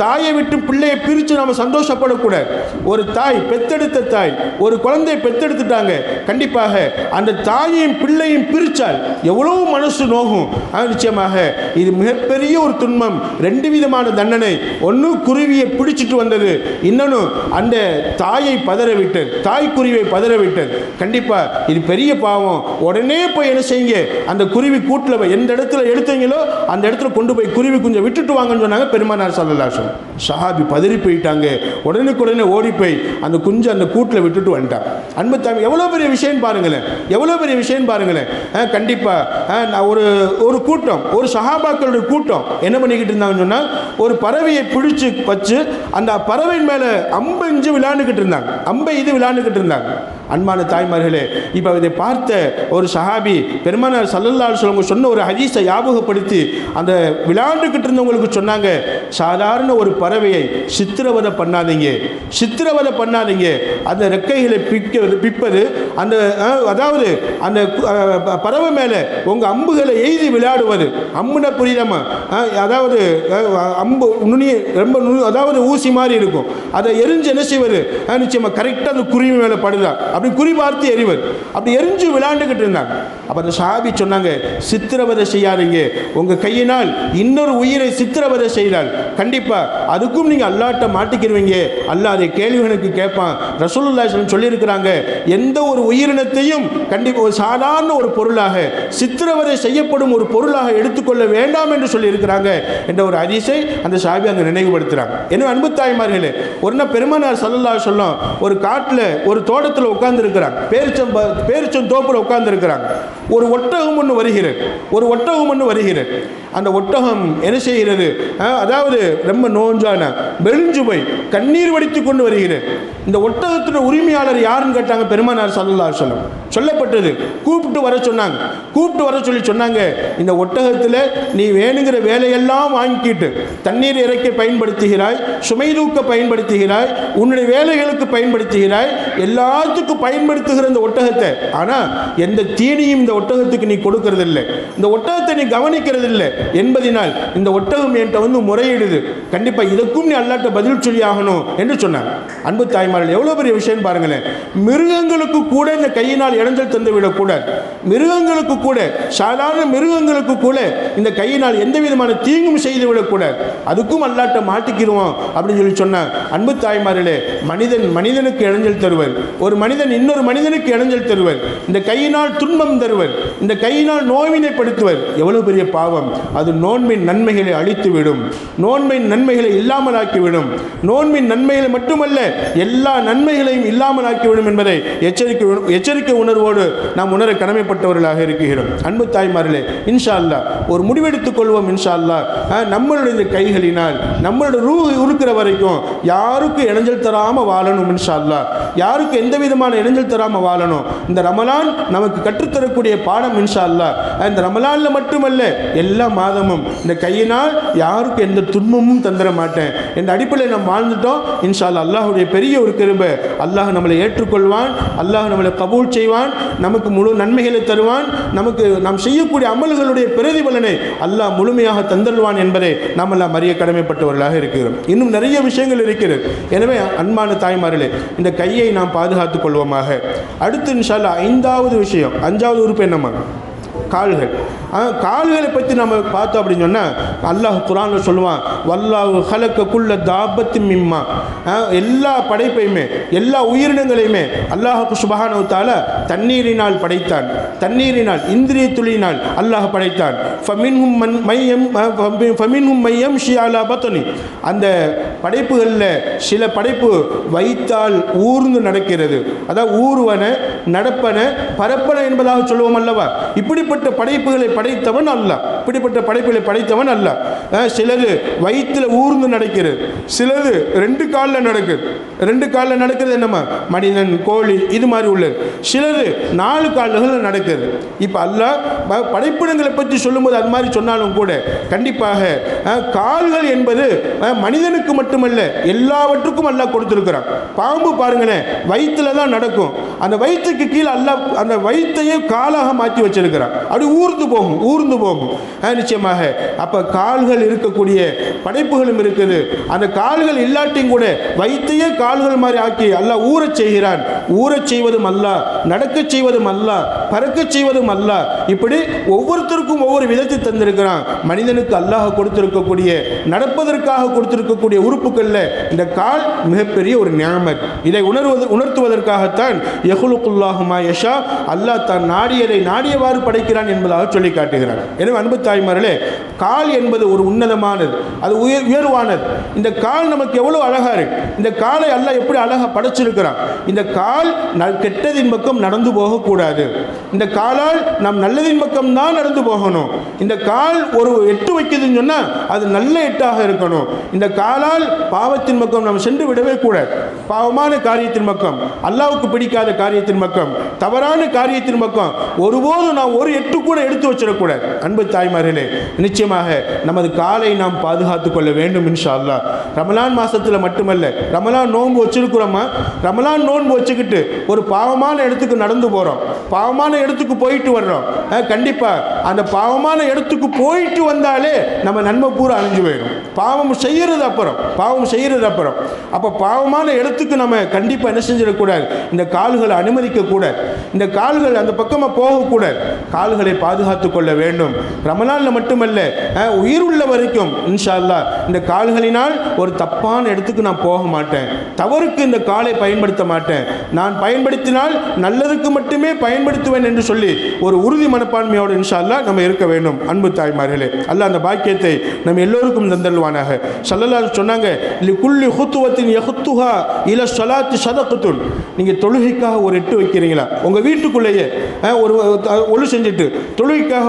தாயை விட்டு பிள்ளையை பிரித்து நாம் சந்தோஷப்படக்கூடாது. ஒரு தாய், பெத்தெடுத்த தாய் ஒரு குழந்தையை பெத்தெடுத்துட்டாங்க, கண்டிப்பாக அந்த தாயையும் பிள்ளையும் பிரித்தால் எவ்வளவு மனசு நோகும். நிச்சயமாக இது மிகப்பெரிய ஒரு துன்பம். ரெண்டு விதமான தண்டனை, ஒன்று குருவியை பிடிச்சிட்டு வந்தது, இன்னொன்று அந்த தாயை பதறவிட்டது, தாய்க்குருவியை பதறவிட்டது. கண்டிப்பாக இது பெரிய பாவம். உடனே போய் என்ன செய்யுங்க, அந்த குருவி கூட்டில் எந்த இடத்துல எடுத்தீங்களோ அந்த இடத்துல கொண்டு போய் குருவி குஞ்சை விட்டுட்டு வாங்கன்னு சொன்னாங்க பெருமானார் ஸல்லல்லாஹு அலைஹி வஸல்லம். சஹாபி பதறி போயிட்டாங்க, உடனுக்குடனே ஓடி போய் அந்த குஞ்சை அந்த கூட்டில் விட்டுட்டு வந்துட்டாங்க. அன்பு தாய், எவ்வளோ பெரிய விஷயம் பாருங்களேன், எவ்வளோ பெரிய விஷயம் பாருங்களேன். கண்டிப்பாக ஒரு கூட்டம், ஒரு சஹாபாக்களுடைய கூட்டம் என்ன பண்ணிக்கிட்டு இருந்தாங்கன்னு சொன்னால், ஒரு பறவையை பிடிச்சு வச்சு அந்த பறவையின் மேலே அம்பை விளையாண்டுக்கிட்டு இருந்தாங்க. அன்பான தாய்மார்களே, இப்போ இதை பார்த்த ஒரு சஹாபி பெருமானார் ஸல்லல்லாஹு அலைஹி வஸல்லம் சொன்ன ஒரு ஹதீஸை ஞாபகப்படுத்தி அந்த விளையாண்டுக்கிட்டு இருந்தவங்களுக்கு சொன்னாங்க, சாதாரண ஒரு பறவையை சித்திரவதை பண்ணாதீங்க, சித்திரவதை பண்ணாதீங்க. அந்த ரெக்கைகளை பிப்பது, அந்த அதாவது அந்த பறவை மேலே உங்கள் அம்புகளை எய்தி விளையாடுவது, அம்புன புரியுதமா, அதாவது அம்பு நுனிய ரொம்ப அதாவது ஊசி மாதிரி இருக்கும், அதை எரிஞ்சு என்ன செய்வது, நிச்சயமாக கரெக்டாக அந்த குருவி மேலே படுதா அப்படி குறி பார்த்து எறிவர், அப்படி எரிஞ்சு விளையாண்டுக்கிட்டு இருந்தாங்க. அப்போ அந்த சஹாபி சொன்னாங்க, சித்திரவதை செய்யாதீங்க, உங்கள் கையினால் இன்னொரு உயிரை சித்திரவதை செய்தால் கண்டிப்பாக அதுக்கும் நீங்கள் அல்லாட்ட மாட்டிக்கிடுவீங்க, அல்லாஹ் அதை கேள்விகளுக்கு கேட்பான். ரசூலுல்லாஹி ஸல்லல்லாஹு அலைஹி வஸல்லம் சொல்லியிருக்கிறாங்க, எந்த ஒரு உயிரினத்தையும் கண்டிப்பாக ஒரு சாதாரண ஒரு பொருளாக, சித்திரவதை செய்யப்படும் ஒரு பொருளாக எடுத்துக்கொள்ள வேண்டாம் என்று சொல்லியிருக்கிறாங்க என்ற ஒரு ஹதீஸை அந்த சஹாபி அங்கே நினைவுபடுத்துகிறாங்க. எனவே அன்பு தாய்மார்களே, ஒரு நாள் பெருமானார் ஸல்லல்லாஹு அலைஹி வஸல்லம் ஒரு காட்டில் ஒரு தோட்டத்தில் உட்கார்ந்து இருக்கிறாங்க, பேரிச்சம் தோப்பில் உட்கார்ந்து இருக்கிறாங்க. ஒரு ஒட்டகம் ஒன்று வருகிறது, ஒரு ஒட்டகம் ஒன்று வருகிறது. அந்த ஒட்டகம் என்ன செய்கிறது, அதாவது ரொம்ப நோஞ்சான மெலிஞ்சு போய் கண்ணீர் வடித்து கொண்டு வருகிறது. இந்த ஒட்டகத்தின் உரிமையாளர் யாருன்னு கேட்டாங்க பெருமானார் ஸல்லல்லாஹு அலைஹி வஸல்லம். சொல்லப்பட்டது, கூப்பிட்டு வர சொன்னாங்க. கூப்பிட்டு வர சொல்லி சொன்னாங்க, இந்த ஒட்டகத்தில் நீ வேணுங்கிற வேலையெல்லாம் வாங்கிக்கிட்டு தண்ணீர் இறைக்க பயன்படுத்துகிறாய், சுமை தூக்க பயன்படுத்துகிறாய், உன்னுடைய வேலைகளுக்கு பயன்படுத்துகிறாய், எல்லாத்துக்கும் பயன்படுத்துகிற இந்த ஒட்டகத்தை, ஆனால் எந்த தீனியும் இந்த ஒட்டகத்துக்கு நீ கொடுக்கறதில்லை, இந்த ஒட்டகத்தை நீ கவனிக்கிறதில்லை என்பதனால் இந்த ஒட்டகம் என்கிட்ட வந்து முறையிடுது, கண்டிப்பாக இதற்கும் நீ அல்லாட்ட பதில் சொல்லி ஆகணும் என்று சொன்னாங்க. அன்பு தாய்மார்கள், எவ்வளோ பெரிய விஷயம் பாருங்களேன். மிருகங்களுக்கு கூட இந்த கையினால் இடைஞ்சல் தந்து விடக்கூடாது. மிருகங்களுக்கு கூட, சாதாரண மிருகங்களுக்கு கூட இந்த கையினால் எந்த விதமான தீங்கும் செய்து விடக்கூடாது, அதுக்கும் அல்லாட்ட மாட்டிக்கிடுவோம் அப்படின்னு சொல்லி சொன்னார். அன்பு தாய்மார்களே, மனிதனுக்கு இடைஞ்சல் தருவர், ஒரு மனிதன் இன்னொரு மனிதனுக்கு இடைஞ்சல் தருவர், இந்த கையினால் துன்பம் தருவர், இந்த கையினால் நோய்வினைப்படுத்துவர், எவ்வளவு பெரிய பாவம். அது நோன்பின் நன்மைகளை அழித்துவிடும், நோன்பின் நன்மைகளை இல்லாமலாக்கிவிடும், நோன்பின் நன்மைகளை மட்டுமல்ல எல்லா நன்மைகளையும் இல்லாமலாக்கிவிடும் என்பதை எச்சரிக்கை உணர்வோடு நாம் உணர கடமைப்பட்டவர்களாக இருக்கிறோம். அன்பு தாய்மார்களே, இன்ஷா அல்லாஹ் ஒரு முடிவெடுத்துக் கொள்வோம். இன்ஷா அல்லாஹ் நம்மளுடைய கைகளினால் நம்மளுடைய ரூஹ் இருக்கிற வரைக்கும் யாருக்கும் இடைஞ்சல் தராமல் வாழணும். இன்ஷா அல்லாஹ் யாருக்கு எந்த விதமான இடைஞ்சல் தராமல் வாழணும். இந்த ரமலான் நமக்கு கற்றுத்தரக்கூடிய பாடம். இன்ஷா அல்லாஹ் இந்த ரமலானில் மட்டுமல்ல எல்லா மாதமும் இந்த கையினால் யாருக்கு எந்த துன்பமும் தந்துட மாட்டேன் என்ற அடிப்படையில் நாம் வாழ்ந்துட்டோம். இன்ஷா அல்லாஹ் அல்லாஹுடைய பெரிய ஒரு கிருபை, அல்லாஹ் நம்மளை ஏற்றுக்கொள்வான், அல்லாஹ் நம்மளை கபூல் செய்வான், நமக்கு முழு நன்மைகளை தருவான், நமக்கு நாம் செய்யக்கூடிய அமல்களுடைய பிரதிபலனை அல்லாஹ் முழுமையாக தந்தருவான் என்பதை நாம் எல்லாம் அறிய கடமைப்பட்டவர்களாக இருக்கிறோம். இன்னும் நிறைய விஷயங்கள் இருக்கிறது. எனவே அன்பான தாய்மார்களே, இந்த கையை நாம் பாதுகாத்துக் கொள்வோமாக. அடுத்து இன்ஷா அல்லாஹ் ஐந்தாவது விஷயம், அஞ்சாவது உறுப்பு என்னம்மா? கால்கள். கால்களை பற்றி நம்ம பார்த்தோம் அப்படின்னு சொன்னால் அல்லாஹ் குர்ஆனில் சொல்லுவான், வல்லாஹு ஹலக்க குல்ல தாபத்தின் மிம்மா, எல்லா படைப்பையுமே எல்லா உயிரினங்களையுமே அல்லாஹ் சுப்ஹானஹு வ தஆலா தண்ணீரினால் படைத்தான், தண்ணீரினால் இந்திரிய துளியினால் அல்லாஹ் படைத்தான். ஃபமின்ஹும் மையம்ஷி அலா பத்னி, அந்த படைப்புகளில் சில படைப்பு வைத்தால் ஊர்ந்து நடக்கிறது, அதாவது ஊர்வன நடப்பன பரப்பன என்பதாக சொல்லுவோம் அல்லவா. இப்படிப்பட்ட படைப்புகளை படைத்தவன் அல்லாஹ், இப்படிப்பட்ட படைப்புகளை படைத்தவன் அல்லாஹ். சிலது வயிற்றில் ஊர்ந்து நடக்கிறது, சிலது ரெண்டு காலில் நடக்குது. ரெண்டு காலில் நடக்கிறது என்னம்மா? மனிதன், கோழி, இது மாதிரி உள்ளது. சிலது 4 கால்களில் நடக்குது. இப்போ அல்லாஹ் படைப்பிடங்களை பற்றி சொல்லும்போது அது மாதிரி சொன்னாலும் கூட கண்டிப்பாக கால்கள் என்பது மனிதனுக்கு மட்டுமல்ல எல்லாவற்றுக்கும் அல்லாஹ் கொடுத்துருக்கிறான். பாம்பு பாருங்களேன், வயிற்றில் தான் நடக்கும், அந்த வயிற்றுக்கு கீழே அல்லாஹ் அந்த வயிற்றையே காலாக மாற்றி வச்சிருக்கிறான், அப்படி ஊர்ந்து போகும், ஊர்ந்து போகும். நிச்சயமாக அப்போ கால்கள் இருக்கக்கூடிய படைப்புகளும் இருக்குது. அந்த கால்கள் இல்லாட்டியும் கூட வயிற்றையே கால்கள் மாதிரி ஆக்கி அல்லாஹ் ஊறச் செய்கிறான். ஊறச் செய்வதும் அல்லாஹ், நடக்கச் செய்வதும் அல்லாஹ், பறக்கச் செய்வதும் அல்லாஹ். இப்படி ஒவ்வொருத்தருக்கும் ஒவ்வொரு விதத்தை தந்திருக்கிறான். மனிதனுக்கு அல்லாஹ் கொடுத்திருக்கக்கூடிய, நடப்பதற்காக கொடுத்திருக்கக்கூடிய உறுப்புகளில் இந்த கால் மிகப்பெரிய ஒரு நிஅமத். இதை உணர்த்துவதற்காகத்தான் யஹ்லுகுல்லாஹு மா யஷா, அல்லாஹ் தான் நாடியதை நாடியவாறு படைக்கிறான் என்பதாக சொல்லி காட்டுகிறான். எனவே அன்பு தாய்மார்களே, கால் என்பது ஒரு உன்னதமானது, அது உயர்வானது. இந்த கால் நமக்கு எவ்வளவு அழகா இருக்கு. இந்த காலை அல்லாஹ் எப்படி அழகா படைச்சிருக்கிறான். இந்த கால் கெட்டதின் பக்கம் நடந்து போகக்கூடாது, இந்த காலால் நாம் நல்லதின் பக்கம் தான் நடந்து போகணும். இந்த கால் ஒரு எட்டு வைக்குதுன்னு சொன்னால் அது நல்ல எட்டாக இருக்கணும். இந்த காலால் பாவத்தின் பக்கம் நாம் சென்று விடவே கூடாது. பாவமான காரியத்தின் பக்கம், அல்லாஹ்வுக்கு பிடிக்காத காரியத்தின் பக்கம், தவறான காரியத்தின் பக்கம் ஒருபோதும் நாம் ஒரு எட்டு கூட எடுத்து வச்சிடக்கூடாது. அன்பு தாய்மார்களே, நிச்சயமாக நமது காலை நாம் பாதுகாத்துக் கொள்ள வேண்டும் இன்ஷா அல்லாஹ். ரமலான் மாசத்தில் மட்டுமல்ல, ரமலான் நோன்பு வச்சிருக்கிறோமா, ரமலான் நோன்பு வச்சுக்கிட்டு ஒரு பாவமான இடத்துக்கு நடந்து போகிறோம், பாவமான இடத்துக்கு போயிட்டு வர்றோம், கண்டிப்பாக அந்த பாவமான இடத்துக்கு போயிட்டு வந்தாலே நம்ம நன்மை பூரா அழிஞ்சு போயிடும். பாவம் செய்கிறது அப்புறம் அப்போ பாவமான இடத்துக்கு நம்ம கண்டிப்பாக என்ன செஞ்சிடக்கூடாது, இந்த கால்களை அனுமதிக்கக்கூடாது, இந்த கால்கள் அந்த பக்கமாக போகக்கூடாது. கால்களை பாதுகாத்துக் கொள்ள வேண்டும். ரமலானில் மட்டுமல்ல, உயிர் உள்ள வரைக்கும் இன்ஷா அல்லாஹ் இந்த கால்களினால் ஒரு தப்பான இடத்துக்கு நான் போக மாட்டேன், தவறுக்கு இந்த காலை பயன்படுத்த மாட்டேன், நான் பயன்படுத்தினால் நல்லதுக்கு மட்டுமே பயன்படுத்துவேன் என்று சொல்லி ஒரு உறுதி மனப்பான்மையோடு இன்ஷா அல்லாஹ் நம்ம இருக்க வேண்டும். அன்பு தாய்மார்களே, அல்லாஹ் அந்த பாக்கியத்தை நம்ம எல்லோருக்கும் தந்தல்வானாக. ஸல்லல்லாஹு சொன்னாங்க, லிகுல்லி ஹுத்துவத்தின் யஹுத்துஹா இல ஸலாத்தி ஸதகத்துன். நீங்கள் தொழுகைக்காக ஒரு எட்டு வைக்கிறீங்களா, உங்கள் வீட்டுக்குள்ளேயே ஒரு ஒழு செஞ்சுட்டு தொழுகைக்காக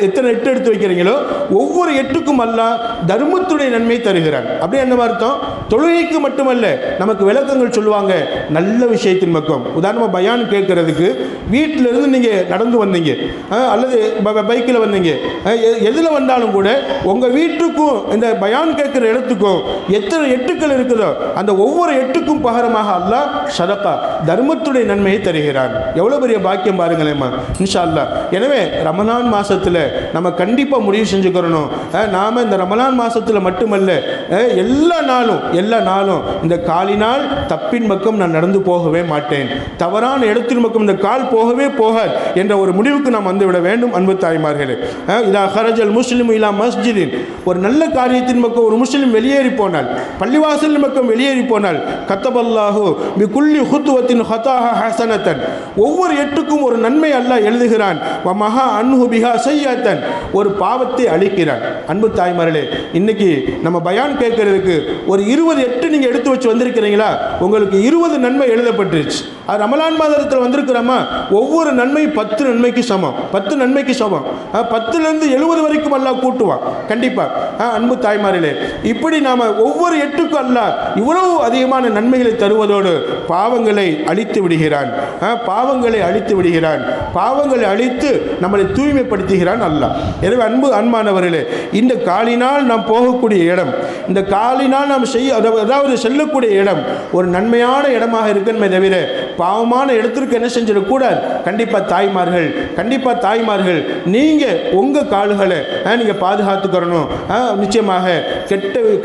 எத்தனை எட்டு எடுத்து வைக்கிறீங்களோ ஒவ்வொரு எட்டுக்கும் அல்லாஹ் தர்மத்துடைய நன்மை தருகிறான். அப்படியே என்ன அர்த்தம், தொழுகைக்கு மட்டுமல்ல, நமக்கு விளக்கங்கள் சொல்லுவாங்க நல்ல விஷயத்தின் பக்கம். உதாரணமாக பயான் கேட்கறதுக்கு வீட்டிலிருந்து நீங்கள் நடந்து வந்தீங்க அல்லது பைக்கில் வந்தீங்க, எதில் வந்தாலும் கூட உங்கள் வீட்டுக்கும் இந்த பயான் கேட்குற இடத்துக்கும் எத்தனை எட்டுக்கள் இருக்குதோ அந்த ஒவ்வொரு எட்டுக்கும் பகரமாக அல்லாஹ் சதகா தர்மத்துடைய நன்மையை தருகிறான். எவ்வளோ பெரிய பாக்கியம் பாருங்களேம்மா இன்ஷா அல்லாஹ். எனவே ரமலான் மாதத்தில் நம்ம கண்டிப்பாக முடிவு செஞ்சுக்கிறணும், நாம் இந்த ரமலான் மாதத்தில் மட்டுமல்ல எல்லா நாளும் இந்த காலினால் தப்பின் பக்கம் நான் நடந்து போகவே மாட்டேன், தவறான இடத்தின் பக்கம் இந்த கால் போகவே போகாது என்ற ஒரு முடிவுக்கு நாம் வந்துவிட வேண்டும். அன்பு தாய்மார்களே, இதா ஹரஜல் முஸ்லிம் இலா மஸ்ஜிதின், ஒரு நல்ல காரியத்தின் பக்கம் ஒரு முஸ்லிம் வெளியேறி போனால், பள்ளிவாசலின் பக்கம் வெளியேறி போனால், கத்தபல்லாஹு பி குல்லி ஹுத்துவத்தின் ஹதாஹா ஹஸனத்தன், ஒவ்வொரு எட்டுக்கும் ஒரு நன்மை அல்லாஹ் எழுதுகிறான். வ மஹா அன்ஹு பிஹா ஸய்யத்தன், ஒரு பாவத்தை அழிக்கிறான். அன்பு தாய்மார்களே, இன்னைக்கு நம்ம பயான் கேட்கறதுக்கு ஒரு 20 எட்டு நீங்கள் எடுத்து வச்சு வந்திருக்கிறீங்களா, உங்களுக்கு 20 நன்மை எழுதப்பட்டுருச்சு. அது ரமலான் மாதத்தில் வந்திருக்கிறோமா, ஒவ்வொரு நன்மை 10 நன்மைக்கு சமம், 10 நன்மைக்கு சமம், 10லேருந்து 70 வரைக்கும் அல்லாஹ் கூட்டுவான் கண்டிப்பாக. அன்பு தாய்மார்களே, இப்படி நாம் ஒவ்வொரு எட்டுக்கும் அல்லாஹ் இவ்வளவு அதிகமான நன்மைகளை தருவதோடு பாவங்களை அழித்து விடுகிறான், பாவங்களை அழித்து நம்மளை தூய்மைப்படுத்துகிறான் அல்லாஹ். எனவே அன்பானவர்களே, இந்த காலினால் நாம் போகக்கூடிய இடம், இந்த காலினால் நாம் அதாவது செல்லக்கூடிய இடம் ஒரு நன்மையான இடமாக இருக்கணுமே தவிர பாவமான இடத்திற்கு என்ன செஞ்சிடக்கூடாது. கண்டிப்பாக தாய்மார்கள் நீங்கள் உங்கள் கால்களை நீங்கள் பாதுகாத்துக்கிறணும். நிச்சயமாக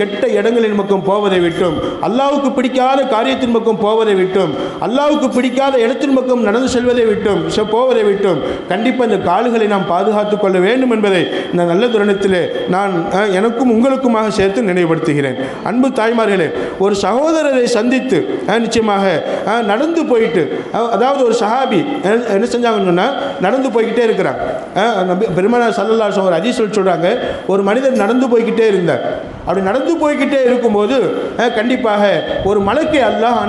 கெட்ட இடங்களின் பக்கம் போவதை விட்டும், அல்லாஹ்வுக்கு பிடிக்காத காரியத்தின் பக்கம் போவதை விட்டும், அல்லாஹ்வுக்கு பிடிக்காத இடத்தின் பக்கம் நடந்து செல்வதை விட்டும் கண்டிப்பாக இந்த கால்களை நாம் பாதுகாத்துக் கொள்ள வேண்டும் என்பதை இந்த நல்ல தருணத்தில் நான் எனக்கும் உங்களுக்குமாக சேர்த்து நினைவுபடுத்துகிறேன். அன்பு தாய்மார்களே, ஒரு சகோதரரை சந்தித்து நிச்சயமாக நடந்து போயிட்டு, அதாவது ஒரு சஹாபி என்ன செஞ்சாங்கன்னு சொன்னால் நடந்து போய்கிட்டே இருக்கிறாங்க. பெருமானார் ஸல்லல்லாஹு அலைஹி வஸல்லம் ஒரு ஹதீஸில் சொல்கிறாங்க, ஒரு மனிதர் நடந்து போய்கிட்டே இருந்தார். அப்படி நடந்து போய்கிட்டே இருக்கும்போது கண்டிப்பாக ஒரு மலக்கை அல்லாஹ்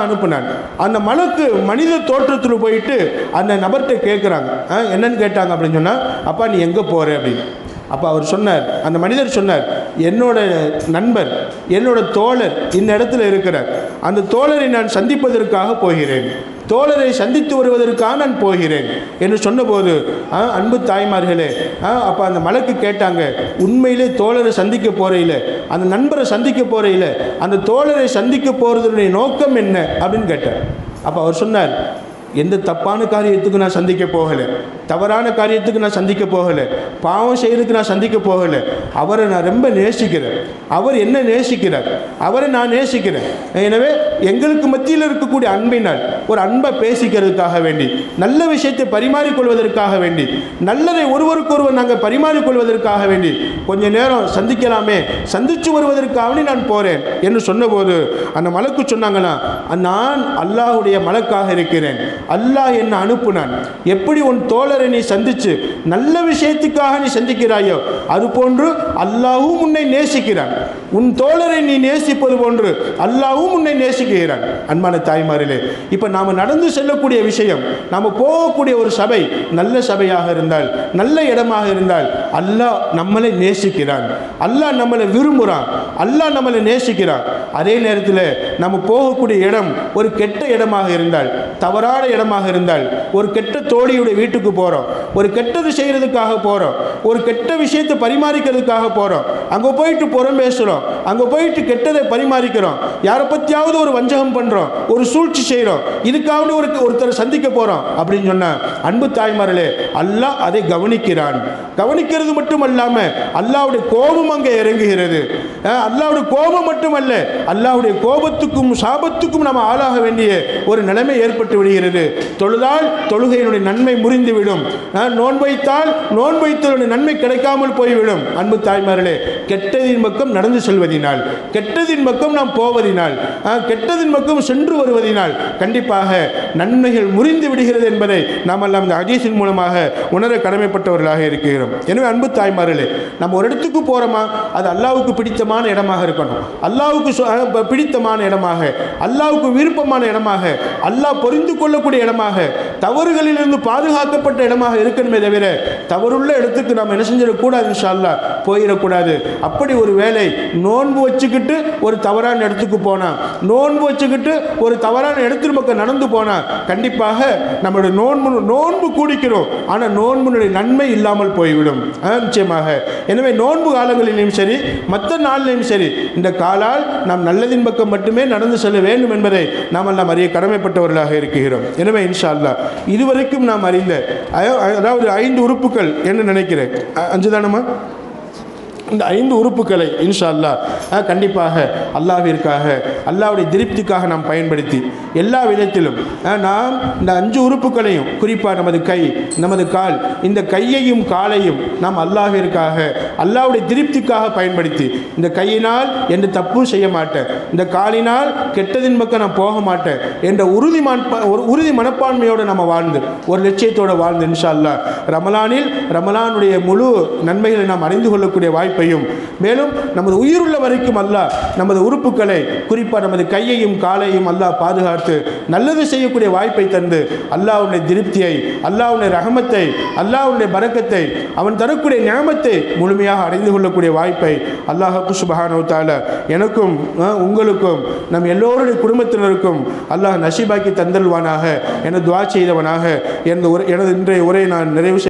அனுப்புனான். அந்த மலக்கு மனித தோற்றத்தில் போயிட்டு அந்த நபர்கிட்ட கேட்குறாங்க. என்னன்னு கேட்டாங்க அப்படின்னு சொன்னால், அப்பா நீ எங்கே போகிற அப்படின்னு. அப்போ அவர் சொன்னார், அந்த மனிதர் சொன்னார், என்னோட நண்பர், என்னோட தோழர் இந்த இடத்துல இருக்கிறார், அந்த தோழரை நான் சந்திப்பதற்காக போகிறேன், தோழரை சந்தித்து வருவதற்காக நான் போகிறேன் என்று சொன்னபோது அன்பு தாய்மார்களே, அப்போ அந்த மலக்கு கேட்டாங்க, உண்மையிலே தோழரை சந்திக்க போறையில், அந்த நண்பரை சந்திக்க போறையில், அந்த தோழரை சந்திக்க போகிறதுடைய நோக்கம் என்ன அப்படின்னு கேட்டார். அப்போ அவர் சொன்னார், எந்த தப்பான காரியத்துக்கு நான் சந்திக்க போகலை, தவறான காரியத்துக்கு நான் சந்திக்க போகலை, பாவம் செய்கிறதுக்கு நான் சந்திக்க போகலை, அவரை நான் ரொம்ப நேசிக்கிறேன், அவர் என்ன நேசிக்கிறார், அவரை நான் நேசிக்கிறேன். எனவே எங்களுக்கு மத்தியில் இருக்கக்கூடிய அன்பினால் ஒரு அன்பை பேசிக்கிறதுக்காக வேண்டி, நல்ல விஷயத்தை பரிமாறிக்கொள்வதற்காக வேண்டி, நல்லதை ஒருவருக்கொருவர் நாங்கள் பரிமாறிக்கொள்வதற்காக வேண்டி கொஞ்ச நேரம் சந்திக்கலாமே, சந்தித்து வருவதற்காக நான் போகிறேன் என்று சொன்னபோது அந்த மலக்கு சொன்னாங்கன்னா, நான் அல்லாஹ்வுடைய மலக்காக இருக்கிறேன், அல்லாஹ் என்னை அனுப்புனான். எப்படி உன் தோழரை நீ சந்திச்சு நல்ல விஷயத்துக்காக நீ சந்திக்கிறாயோ அதுபோன்று அல்லாஹ்வும் உன்னை நேசிக்கிறான். உன் தோழரை நீ நேசிப்பது போன்று அல்லாஹ்வும் உன்னை நேசிக்கிறான். அன்பான தாய்மார்களே, இப்போ நாம் நடந்து செல்லக்கூடிய விஷயம், நாம் போகக்கூடிய ஒரு சபை நல்ல சபையாக இருந்தால், நல்ல இடமாக இருந்தால் அல்லாஹ் நம்மளை நேசிக்கிறான், அல்லாஹ் நம்மளை விரும்புகிறான், அல்லாஹ் நம்மளை நேசிக்கிறான். அதே நேரத்தில் நம்ம போகக்கூடிய இடம் ஒரு கெட்ட இடமாக இருந்தால், தவறான இடமாக இருந்தால், ஒரு கெட்ட தோழியுடைய வீட்டுக்கு போகிறோம், ஒரு கெட்டது செய்கிறதுக்காக போகிறோம், ஒரு கெட்ட விஷயத்தை பரிமாறிக்கிறதுக்காக போகிறோம், அங்கே போயிட்டு புறம் பேசுகிறோம், அங்கே போயிட்டு கெட்டதை பரிமாறிக்கிறோம், யாரை பற்றியாவது ஒரு வஞ்சகம் பண்ணுறோம், ஒரு சூழ்ச்சி செய்கிறோம், இதுக்காக ஒருத்தரை சந்திக்க போகிறோம் அப்படின்னு சொன்னால் அன்பு தாய்மார்களே, அல்லாஹ் அதை கவனிக்கிறான். கவனிக்கிறது மட்டும் அல்லாமல் அல்லாஹ்வுடைய கோபம் அங்கே இறங்குகிறது. அல்லாஹ்வுடைய கோபம் மட்டுமல்ல, அல்லாஹ்வுடைய கோபத்துக்கும் சாபத்துக்கும் நாம் ஆளாக வேண்டிய ஒரு நிலைமை ஏற்பட்டு விடுகிறது. தொழுதால் தொழுகையினுடைய நன்மை முறிந்துவிடும், நோன்பு வைத்தால் நோன்பு வைத்தலுடைய நன்மை கிடைக்காமல் போய்விடும். அன்பு தாய்மார்களே, கெட்டதின் பக்கம் நடந்து செல்வதினால், கெட்டதின் பக்கம் நாம் போவதினால், கெட்டதின் பக்கம் சென்று வருவதினால் கண்டிப்பாக நன்மைகள் முறிந்து விடுகிறது என்பதை நாம் எல்லாம் இந்த ஹதீஸின் மூலமாக உணர கடமைப்பட்டவர்களாக இருக்கிறோம். எனவே அன்பு தாய்மார்களே, நம்ம ஒரு இடத்துக்கு போகிறோமா, அது அல்லாஹ்வுக்கு பிடித்தமான இடமாக இருக்கணும், அல்லாஹ்வுக்கு பிடித்தமான இடமாக, அல்லாஹ்வுக்கு விருப்பமான இடமாக, அல்லாஹ் பொரிந்து கொள்ளக்கூடிய இடமாக, தவறுகளிலிருந்து பாதுகாக்கப்பட்ட இடமாக இருக்கணுமே தவிர தவறுள்ள இடத்துக்கு நாம் என்ன செஞ்சிடக்கூடாது, இன்ஷா அல்லாஹ் போயிடக்கூடாது. அப்படி ஒரு வேலை நோன்பு வச்சுக்கிட்டு ஒரு தவறான இடத்துக்கு போனால், நோன்பு வச்சுக்கிட்டு ஒரு தவறான இடத்தின் பக்கம் நடந்து போனால் கண்டிப்பாக நம்மளுடைய நோன்பு கூடிக்கிறோம், ஆனால் நோன்புடைய நன்மை இல்லாமல் போய்விடும் நிச்சயமாக. எனவே நோன்பு காலங்களிலும் சரி, மற்ற நாளிலும் சரி, இந்த காலால் நாம் நல்லதின் பக்கம் மட்டுமே நடந்து செல்ல வேண்டும் என்பதை நாம் எல்லாம் அறிய கடமைப்பட்டவர்களாக இருக்கிறோம். எனவே இன்ஷா அல்லாஹ் இதுவரைக்கும் நாம் அறிந்த அதாவது 5 உறுப்புகள் என்று நினைக்கிறேன், 5 தானம்மா, இந்த 5 உறுப்புகளை இன்ஷா அல்லாஹ் கண்டிப்பாக அல்லாஹ்விற்காக, அல்லாஹ்வுடைய திருப்திக்காக நாம் பயன்படுத்தி எல்லா விதத்திலும் நாம் இந்த 5 உறுப்புகளையும், குறிப்பாக நமது கை, நமது கால், இந்த கையையும் காலையும் நாம் அல்லாஹ்விற்காக, அல்லாஹ்வுடைய திருப்திக்காக பயன்படுத்தி, இந்த கையினால் எந்த தப்பும் செய்ய மாட்டேன், இந்த காலினால் கெட்டதின் பக்கம் நான் போக மாட்டேன் என்ற உறுதி மனப்பான்மையோடு நம்ம வாழ்ந்து, ஒரு லட்சியத்தோடு வாழ்ந்து இன்ஷா அல்லாஹ் ரமலானுடைய முழு நன்மைகளை நாம் அறிந்து கொள்ளக்கூடிய வாய்ப்பு, மேலும் நமது உயிருள்ள வரைக்கும் அல்லாஹ் நமது உறுப்புகளை, குறிப்பாக நமது கையையும் காலையும் அல்லாஹ் பாதுகாத்து நல்லது செய்யக்கூடிய வாய்ப்பை தந்து அல்லாஹ்வுடைய திருப்தியை, அல்லாஹ்வுடைய ரஹமத்தை, அல்லாஹ்வுடைய பரக்கத்தை, அவன் தரக்கூடிய நியாமத்தை முழுமையாக அடைந்து கொள்ளக்கூடிய வாய்ப்பை அல்லாஹ் சுப்ஹானஹு வ தஆலா எனக்கும் உங்களுக்கும் நம் எல்லோருடைய குடும்பத்தினருக்கும் அல்லாஹ் நசீபாக்கி தந்தல்வானாக என துஆ செய்தவனாக எனது இன்றைய உரையை நான் நிறைவு